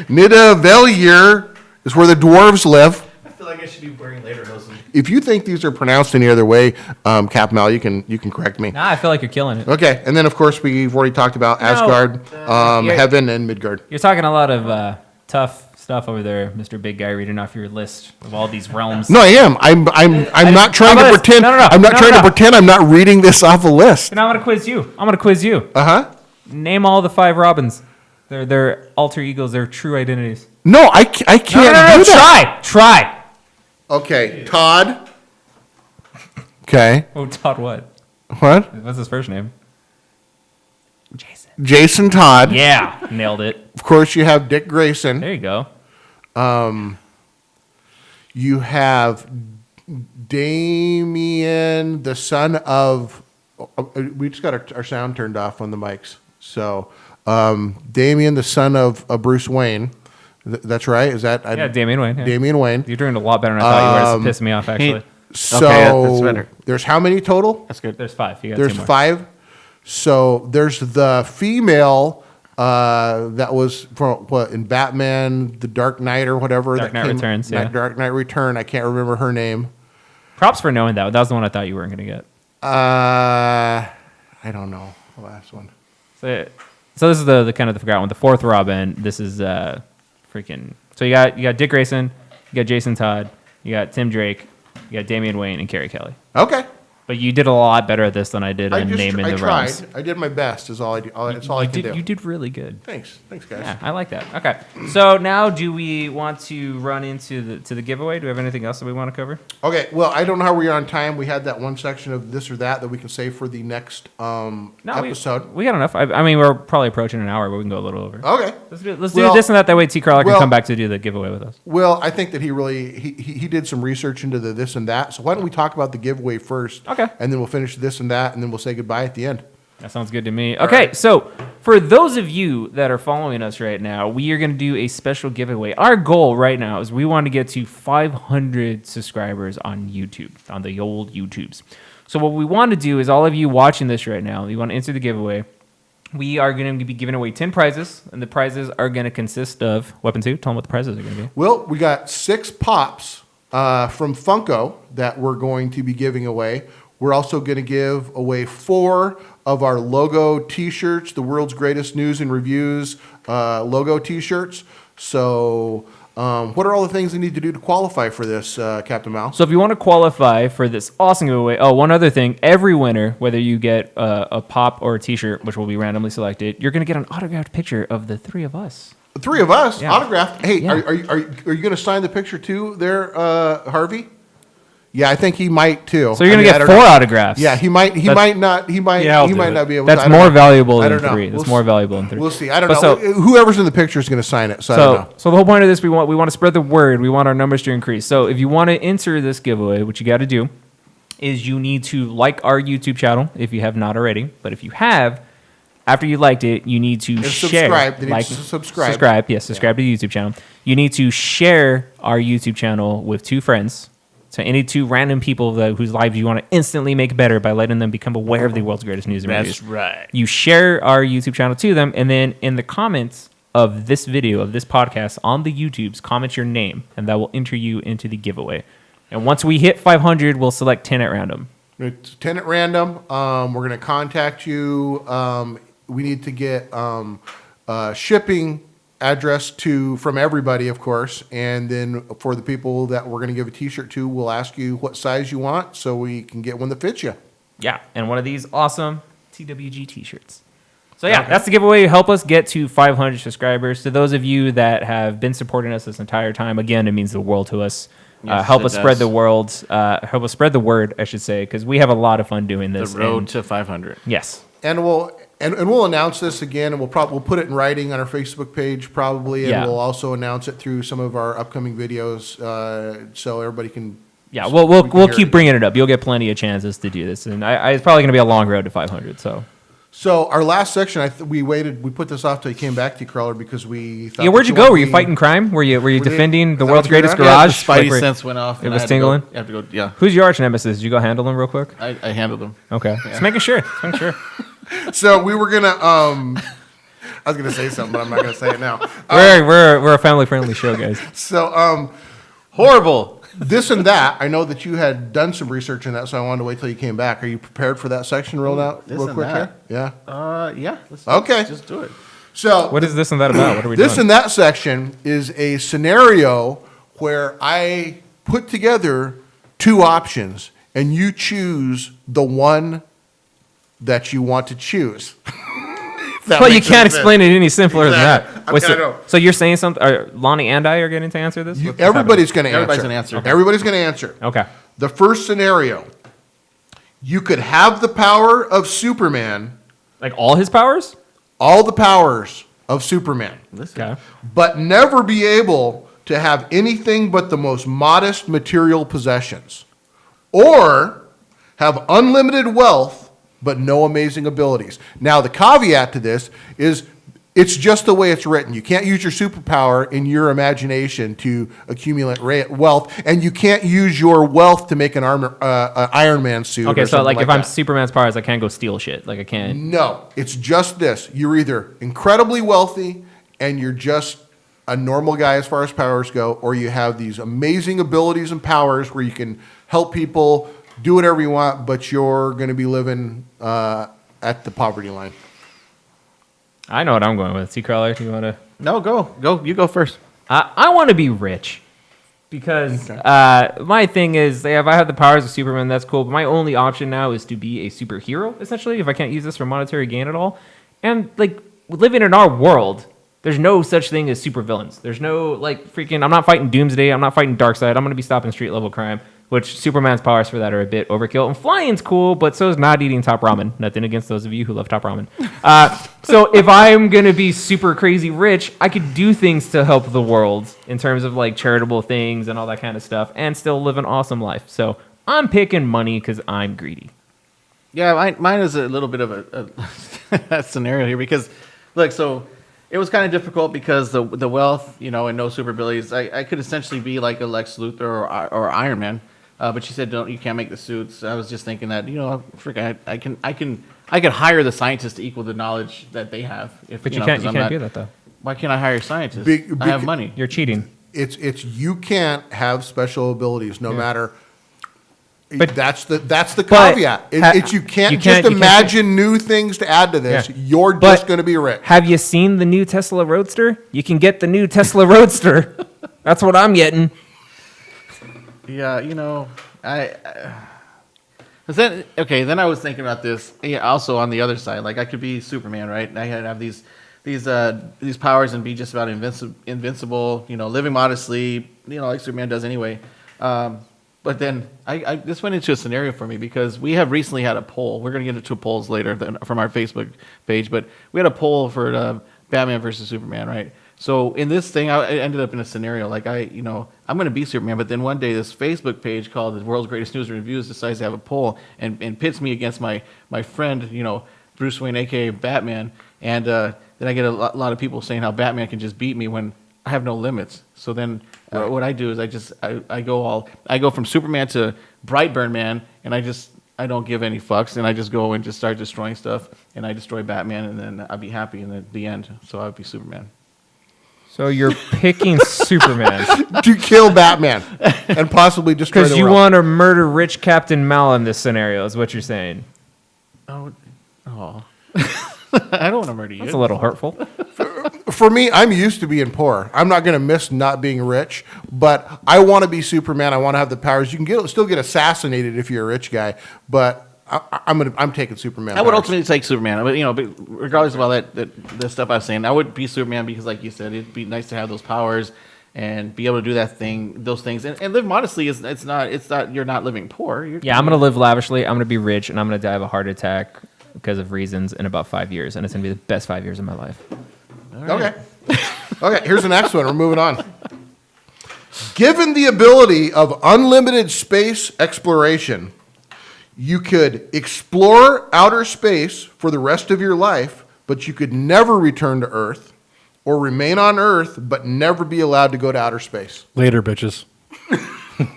Nidavellir is where the dwarves live.
I feel like I should be wearing lederhosen.
If you think these are pronounced any other way, Cap Mal, you can correct me.
Nah, I feel like you're killing it.
Okay, and then of course we've already talked about Asgard,
Yeah.
Heaven, and Midgard.
You're talking a lot of tough stuff over there, Mr. Big Guy, reading off your list of all these realms.
No, I am. I'm not trying to pretend. I'm not trying to pretend I'm not reading this off a list.
And I'm gonna quiz you. Name all the 5 Robins. They're alter egos. They're true identities.
No, I can't do that.
Try.
Okay, Todd. Okay.
Oh, Todd what?
What?
What's his first name? Jason.
Jason Todd.
Yeah, nailed it.
Of course, you have Dick Grayson.
There you go.
You have Damien, the son of. We just got our sound turned off on the mics. So, Damien, the son of Bruce Wayne. That's right. Is that?
Yeah, Damian Wayne. Yeah.
Damian Wayne.
You're doing a lot better than I thought you were. It's pissing me off, actually.
So
that's better.
there's how many total?
That's good.
There's 5. You got
There's
2 more.
5. So there's the female that was from in Batman, The Dark Knight or whatever.
Dark Knight Returns, yeah.
Dark Knight Return. I can't remember her name.
Props for knowing that. That was the one I thought you weren't going to get.
I don't know the last one.
So this is the kind of the forgotten one. The 4th Robin. This is freaking. So you got Dick Grayson, you got Jason Todd, you got Tim Drake, you got Damian Wayne, and Carrie Kelly.
Okay.
But you did a lot better at this than I did in naming the
tried.
realms.
I did my best. Is all I do. That's all I can do.
You did really good.
Thanks, guys.
Yeah, I like that. Okay, so now do we want to run into the giveaway? Do we have anything else that we want to cover?
Okay. Well, I don't know how we are on time. We had that one section of this or that we can save for the next episode.
We got enough. I mean, we're probably approaching an hour, but we can go a little over.
Okay.
Let's do this and that. That way, T. Crawler can come back to do the giveaway with us.
Well, I think that he did some research into the this and that. So why don't we talk about the giveaway first?
Okay.
And then we'll finish this and that, and then we'll say goodbye at the end.
That sounds good to me. Okay, so for those of you that are following us right now, we are going to do a special giveaway. Our goal right now is we want to get to 500 subscribers on YouTube, on the old YouTubes. So what we want to do is all of you watching this right now, you want to enter the giveaway. We are going to be giving away 10 prizes, and the prizes are going to consist of Weapon 2. Tell them what the prizes are going to be.
Well, we got 6 pops from Funko that we're going to be giving away. We're also going to give away 4 of our logo T-shirts, the world's greatest news and reviews logo T-shirts. So what are all the things they need to do to qualify for this, Captain Mal?
So if you want to qualify for this awesome giveaway, one other thing, every winner, whether you get a pop or a T-shirt, which will be randomly selected, you're going to get an autographed picture of the 3 of us.
The 3 of us,
Yeah.
autographed. Hey,
Yeah.
are you going to sign the picture too there, Harvey? Yeah, I think he might too.
So you're going to get 4 autographs.
Yeah, he might not be able
That's
to.
more valuable
I
than
don't know.
3. That's more valuable than 3.
We'll see. I don't
But
know.
so-
Whoever's in the picture is going to sign it. So I don't know.
So the whole point of this, we want to spread the word. We want our numbers to increase. So if you want to enter this giveaway, what you got to do is you need to like our YouTube channel if you have not already. But if you have, after you liked it, you need to share.
Subscribe. They need to subscribe.
Subscribe. Yes, subscribe to the YouTube channel. You need to share our YouTube channel with 2 friends. So any 2 random people whose lives you want to instantly make better by letting them become aware of the world's greatest news and reviews.
That's right.
You share our YouTube channel to them, and then in the comments of this video, of this podcast on the YouTubes, comment your name, and that will enter you into the giveaway. And once we hit 500, we'll select 10 at random.
It's 10 at random. We're going to contact you. We need to get shipping address from everybody, of course. And then for the people that we're going to give a T-shirt to, we'll ask you what size you want so we can get one that fits you.
Yeah, and one of these awesome TWG T-shirts. So yeah, that's the giveaway. Help us get to 500 subscribers. To those of you that have been supporting us this entire time, again, it means the world to us.
Yes,
help
it
us spread
does.
the world. Help us spread the word, I should say, because we have a lot of fun doing this.
The road
and-
to 500.
Yes.
And we'll announce this again, and we'll put it in writing on our Facebook page probably, and
Yeah.
we'll also announce it through some of our upcoming videos, so everybody can.
Yeah,
we
we'll
can hear
keep
it.
bringing it up. You'll get plenty of chances to do this, and it's probably going to be a long road to 500.
So our last section, we put this off till you came back to Crawler because we thought.
Yeah, where'd
that
you go?
wanted
Were you
to
fighting crime? Were you
they-
defending the
is that
world's
what you were
greatest
doing?
Yeah, the
garage?
Spidey
Like,
sense went off.
it
and
was
I had to go-
tingling?
I have to go. Yeah,
Who's your arch nemesis? Did you go handle him real quick?
I handled them.
Okay, just making sure. Just making sure.
So we were gonna. I was gonna say something, but I'm not gonna say it now.
We're a family friendly show, guys.
So
Horrible.
this and that. I know that you had done some research in that, so I wanted to wait till you came back. Are you prepared for that section rolled out
This
real
and
quick
that.
here? Yeah.
Yeah.
Okay.
Just do it.
So
What is this and that about? What are we
this
doing?
and that section is a scenario where I put together two options, and you choose the one that you want to choose. If that
Well, you
makes
can't
any sense.
explain it any simpler
Exactly.
than that. Wait,
I know.
so you're saying something? Lonnie and I are getting to answer this? What's
Everybody's going to answer.
Everybody's gonna answer.
Okay. Everybody's going to answer.
happening? Okay.
The first scenario, you could have the power of Superman,
Like all his powers?
all the powers of Superman,
Okay.
but never be able to have anything but the most modest material possessions. Or have unlimited wealth, but no amazing abilities. Now, the caveat to this is it's just the way it's written. You can't use your superpower in your imagination to accumulate wealth, and you can't use your wealth to make an Iron Man suit.
Okay,
or
so
something
like if I'm
that.
Superman's powers, I can't go steal shit. Like I can't.
No, it's just this. You're either incredibly wealthy and you're just a normal guy as far as powers go, or you have these amazing abilities and powers where you can help people, do whatever you want, but you're going to be living at the poverty line.
I know what I'm going with. T-Crawler, do you want to?
No, go. You go first.
I want to be rich because my thing is, if I have the powers of Superman, that's cool. But my only option now is to be a superhero, essentially, if I can't use this for monetary gain at all. And like living in our world, there's no such thing as supervillains. There's no like freaking. I'm not fighting Doomsday. I'm not fighting Darkseid. I'm going to be stopping street level crime. Which Superman's powers for that are a bit overkill. And flying's cool, but so is not eating top ramen. Nothing against those of you who love top ramen. So if I'm going to be super crazy rich, I could do things to help the world in terms of like charitable things and all that kind of stuff and still live an awesome life. So I'm picking money because I'm greedy.
Yeah, mine is a little bit of a scenario here because, look, so it was kind of difficult because the wealth, and no super abilities. I could essentially be like a Lex Luthor or Iron Man. But she said, you can't make the suits. I was just thinking that, I can hire the scientists to equal the knowledge that they have.
But you can't do that though.
Why can't I hire scientists? I have money.
You're cheating.
It's you can't have special abilities no matter.
But-
that's the
but
caveat.
ha-
You can't
you
just
can't- you can't-
imagine new things to add to this.
Yeah.
You're
But
just going to be rich.
Have you seen the new Tesla Roadster? You can get the new Tesla Roadster. That's what I'm getting.
Yeah, then I was thinking about this. Yeah, also on the other side, like I could be Superman, right? I could have these powers and be just about invincible. Living modestly, like Superman does anyway. But then this went into a scenario for me because we have recently had a poll. We're going to get into polls later from our Facebook page, but we had a poll for Batman versus Superman, right? So in this thing, I ended up in a scenario like I'm going to be Superman, but then one day this Facebook page called the World's Greatest News and Reviews decides to have a poll and pits me against my friend, Bruce Wayne, aka Batman, and then I get a lot of people saying how Batman can just beat me when I have no limits. So then what I do is I go from Superman to Brightburn Man, and I don't give any fucks, and I just go and just start destroying stuff, and I destroy Batman, and then I'll be happy in the end. So I'd be Superman.
So you're picking Superman
to kill Batman and possibly destroy the
because you
world.
want to murder rich Captain Mal in this scenario, is what you're saying.
Oh. I don't want to murder you.
That's a little hurtful.
For me, I'm used to being poor. I'm not going to miss not being rich, but I want to be Superman. I want to have the powers. You can still get assassinated if you're a rich guy, but I'm taking Superman.
I would
powers.
ultimately take Superman. But regardless of all the stuff I was saying, I would be Superman because, like you said, it'd be nice to have those powers and be able to do those things, and live modestly. It's not. You're not living poor.
Yeah, I'm gonna live lavishly. I'm gonna be rich, and I'm gonna die of a heart attack because of reasons in about 5 years, and it's gonna be the best 5 years of my life.
Okay. Okay, here's the next one. We're moving on. Given the ability of unlimited space exploration, you could explore outer space for the rest of your life, but you could never return to Earth, or remain on Earth but never be allowed to go to outer space.
Later, bitches.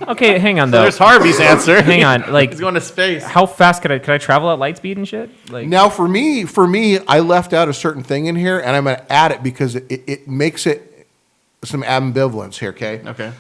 Okay, hang on though.
There's Harvey's answer.
Hang on, like
he's going to space.
how fast could I travel at light speed and shit? Like
Now, for me, I left out a certain thing in here, and I'm going to add it because it makes it some ambivalence here. Okay.
Okay.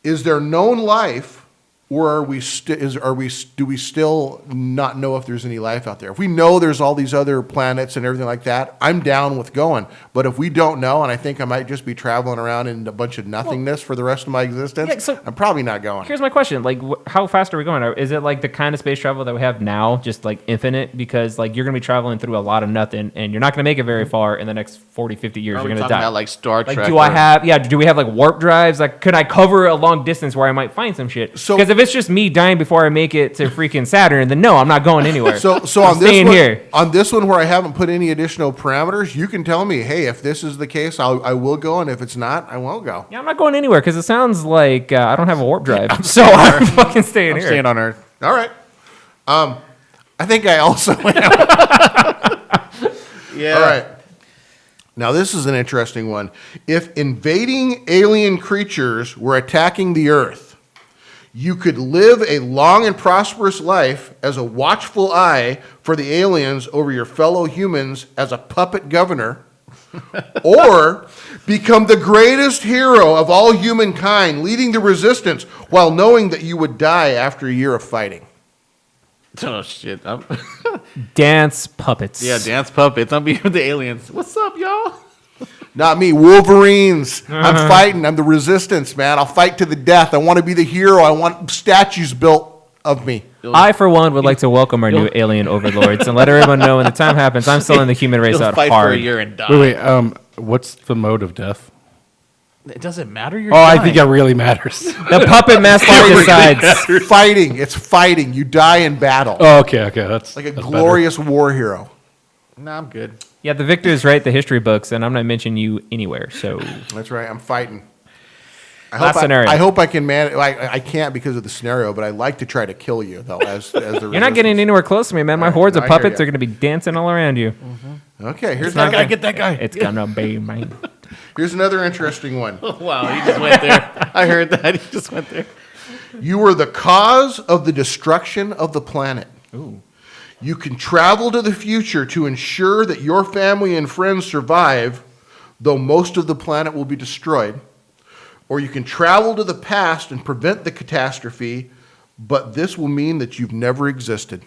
Is there known life, or do we still not know if there's any life out there? If we know there's all these other planets and everything like that, I'm down with going. But if we don't know, and I think I might just be traveling around in a bunch of nothingness for the rest of my existence,
Yeah, so-
I'm probably not going.
here's my question: like, how fast are we going? Is it like the kind of space travel that we have now, just like infinite? Because like you're gonna be traveling through a lot of nothing, and you're not gonna make it very far in the next 40, 50 years.
Are we
You're gonna
talking
die.
about like Star Trek?
Like, do we have like warp drives? Like, could I cover a long distance where I might find some shit?
So-
Because if it's just me dying before I make it to freaking Saturn, then no, I'm not going anywhere.
So
I'm
on
staying
this one,
here.
on this one where I haven't put any additional parameters, you can tell me, hey, if this is the case, I will go, and if it's not, I won't go.
Yeah, I'm not going anywhere because it sounds like I don't have a warp drive. So I'm fucking staying
I'm
here.
staying on Earth.
All right. I think I also am.
Yeah.
All right. Now, this is an interesting one. If invading alien creatures were attacking the Earth, you could live a long and prosperous life as a watchful eye for the aliens over your fellow humans as a puppet governor, or become the greatest hero of all humankind, leading the resistance while knowing that you would die after a year of fighting.
Oh shit.
Dance puppets.
Yeah, dance puppets. I'm being with the aliens. What's up, y'all?
Not me, Wolverines. I'm fighting. I'm the resistance, man. I'll fight to the death. I want to be the hero. I want statues built of me.
I, for one, would like to welcome our new alien overlords and let everyone know when the time happens, I'm still in the human race
You'll
out
fight for a
hard.
year and die.
Wait. What's the mode of death?
It doesn't matter. You're
Oh, I
dying.
think it really matters.
The puppet master decides.
Fighting. It's fighting. You die in battle.
Oh, okay. That's
Like a
that's
glorious war hero.
No, I'm good.
Yeah, the victors write the history books, and I'm not mentioning you anywhere. So
That's right. I'm fighting.
Last scenario.
I hope I can manage. I can't because of the scenario, but I like to try to kill you though. As the
you're not
resistance.
getting anywhere close to me, man. My
All right,
hordes of
I hear
puppets
ya.
are going to be dancing all around you.
Okay. Here's
not
another.
Get that guy.
It's gonna be mine.
Here's another interesting one.
Wow, he just went there. I heard that. He just went there.
You were the cause of the destruction of the planet.
Ooh.
You can travel to the future to ensure that your family and friends survive, though most of the planet will be destroyed. Or you can travel to the past and prevent the catastrophe, but this will mean that you've never existed.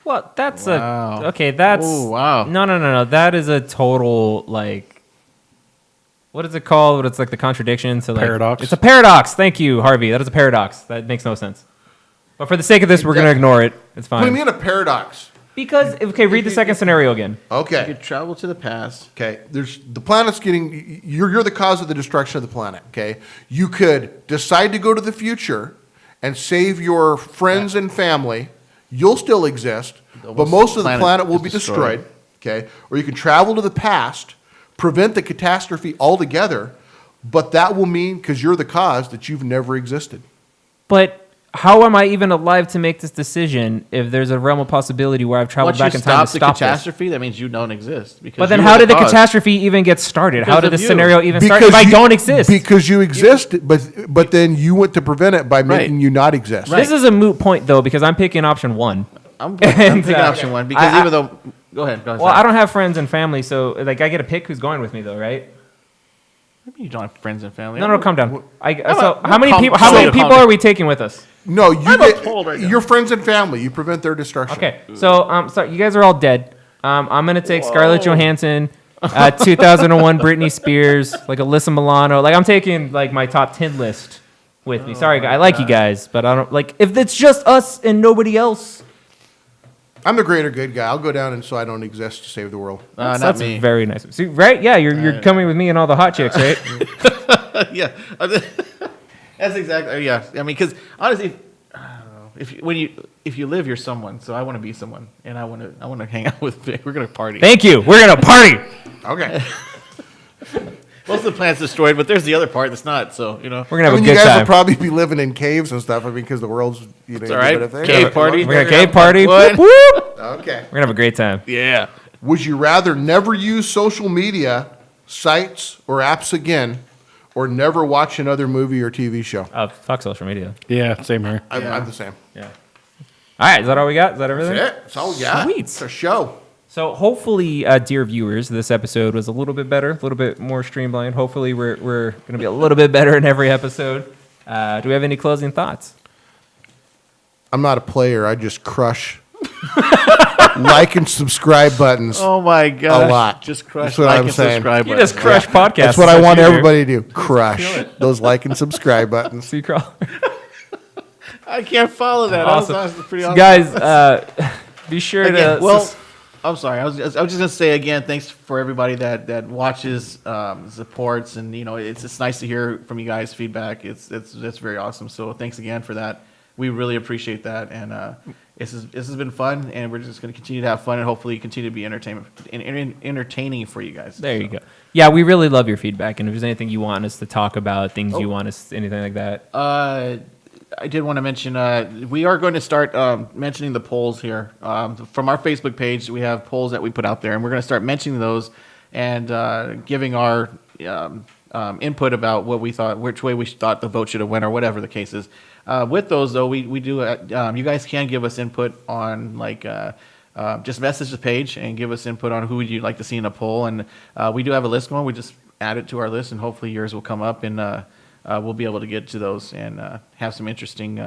Well, that's
Wow.
okay. That's
Ooh, wow.
No. That is a total like. What is it called? It's like the contradiction to like
Paradox?
It's a paradox. Thank you, Harvey. That is a paradox. That makes no sense. But for the sake of this, we're gonna ignore it. It's
What do you
fine.
mean a paradox?
Because okay, read the second scenario again.
You
Okay.
could travel to the past.
Okay. There's the planet's getting. You're the cause of the destruction of the planet. Okay. You could decide to go to the future and save your friends and family. You'll still exist, but most of the planet will
is
be destroyed. Okay. Or you can travel to the past, prevent the catastrophe altogether, but that will mean because you're the cause that you've never existed.
But how am I even alive to make this decision if there's a realm of possibility where I've traveled
Once you
back in time
stop
to
the
stop this?
catastrophe, that means you don't exist. Because
But then
you
how
were
did the
cause.
catastrophe even get started? How
Because
did
of
the
you.
scenario even start if I don't exist?
Because you exist, but then you went to prevent it by making you not exist.
This is a moot point though because I'm picking option one.
I'm
And,
picking option one because
I-
even though Go ahead.
Well, I don't have friends and family, so like I get to pick who's going with me, though, right?
You don't have friends and family.
No, calm down.
How
How many
calm-
people?
calm
How many
down,
people
calm down.
are we taking with us?
No, you
I'm
get
appalled right now.
your friends and family. You prevent their destruction.
Okay, so you guys are all dead. I'm gonna take Scarlett Johansson, 2001 Britney Spears, like Alyssa Milano. Like I'm taking like my top 10 list with me. Sorry, I like you guys, but I don't like if it's just us and nobody else.
I'm the greater good guy. I'll go down and so I don't exist to save the world.
Not
That's
me.
very nice. See, right? Yeah, you're coming with me and all the hot chicks, right?
Yeah. That's exactly. Yeah. I mean, because honestly, I don't know. If you live, you're someone. So I want to be someone, and I want to hang out with Vic. We're gonna party.
Thank you. We're gonna party.
Okay.
Most of the planet's destroyed, but there's the other part that's not. So
We're gonna have
I
a
mean,
good
you guys
time.
will probably be living in caves and stuff. I mean, because the world's
It's all right.
but if they-
Cave party.
We're gonna cave party.
What?
Whoop, whoop.
Okay.
We're gonna have a great time.
Yeah.
Would you rather never use social media, sites, or apps again, or never watch another movie or TV show?
Fuck social media.
Yeah, same here.
I'm the same.
Yeah. All right. Is that all we got? Is that everything?
That's it. That's all we got.
Sweet.
It's a show.
So hopefully, dear viewers, this episode was a little bit better, a little bit more streamlined. Hopefully, we're going to be a little bit better in every episode. Do we have any closing thoughts?
I'm not a player. I just crush like and subscribe buttons.
Oh my god.
A lot.
Just crush
That's what
like
I'm
and
saying.
subscribe.
You
button.
just crush podcasts.
That's what I want
you do.
everybody to do. Crush those like and subscribe buttons.
Sea crawler.
I can't follow that.
Awesome.
That was pretty awesome.
Guys, be sure
Again,
to.
well, I'm sorry. I was just gonna say again, thanks for everybody that watches, supports, and it's nice to hear from you guys feedback. It's very awesome. So thanks again for that. We really appreciate that, and this has been fun, and we're just gonna continue to have fun, and hopefully continue to be entertaining for you guys.
There you go. Yeah, we really love your feedback, and if there's anything you want us to talk about, things you want us, anything like that.
I did want to mention we are going to start mentioning the polls here from our Facebook page. We have polls that we put out there, and we're going to start mentioning those and giving our input about what we thought, which way we thought the vote should have went, or whatever the case is. With those, though, we do. You guys can give us input on just message the page and give us input on who would you like to see in a poll, and we do have a list going. We just add it to our list, and hopefully yours will come up and. We'll be able to get to those and have some interesting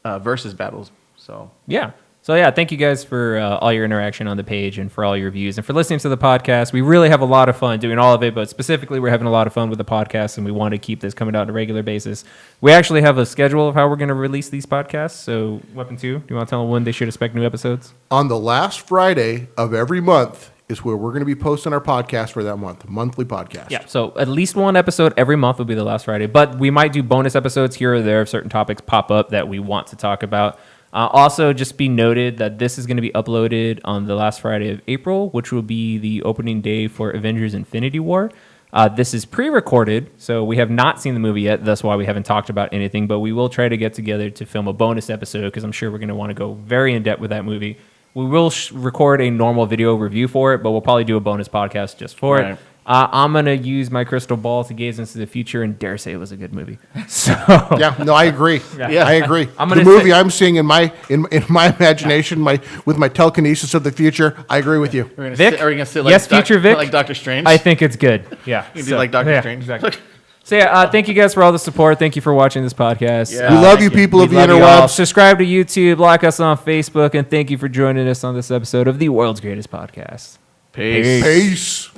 versus battles. So
Yeah. So yeah, thank you guys for all your interaction on the page and for all your views and for listening to the podcast. We really have a lot of fun doing all of it, but specifically we're having a lot of fun with the podcast and we want to keep this coming out on a regular basis. We actually have a schedule of how we're going to release these podcasts. So Weapon 2, do you want to tell them when they should expect new episodes?
On the last Friday of every month is where we're going to be posting our podcast for that month, monthly podcast.
Yeah, so at least one episode every month will be the last Friday, but we might do bonus episodes here or there if certain topics pop up that we want to talk about. Also, just be noted that this is going to be uploaded on the last Friday of April, which will be the opening day for Avengers Infinity War. This is pre-recorded, so we have not seen the movie yet. That's why we haven't talked about anything, but we will try to get together to film a bonus episode because I'm sure we're going to want to go very in-depth with that movie. We will record a normal video review for it, but we'll probably do a bonus podcast just for it. I'm going to use my crystal ball to gaze into the future and dare say it was a good movie. So
Yeah, no, I agree.
Yeah.
I agree.
I'm
The
gonna
movie
say-
I'm seeing in my imagination, with my telekinesis of the future, I agree with you.
We're gonna
Vic?
Are we gonna sit like
Yes, future Vic?
like Doctor Strange?
I think it's good. Yeah.
You can do like Doctor Strange.
Exactly. So yeah, thank you guys for all the support. Thank you for watching this podcast.
Yeah.
We love
thank
you,
you.
people
We
of the
love you all.
interwebs.
Subscribe to YouTube, like us on Facebook, and thank you for joining us on this episode of the world's greatest podcast.
Peace.
Peace.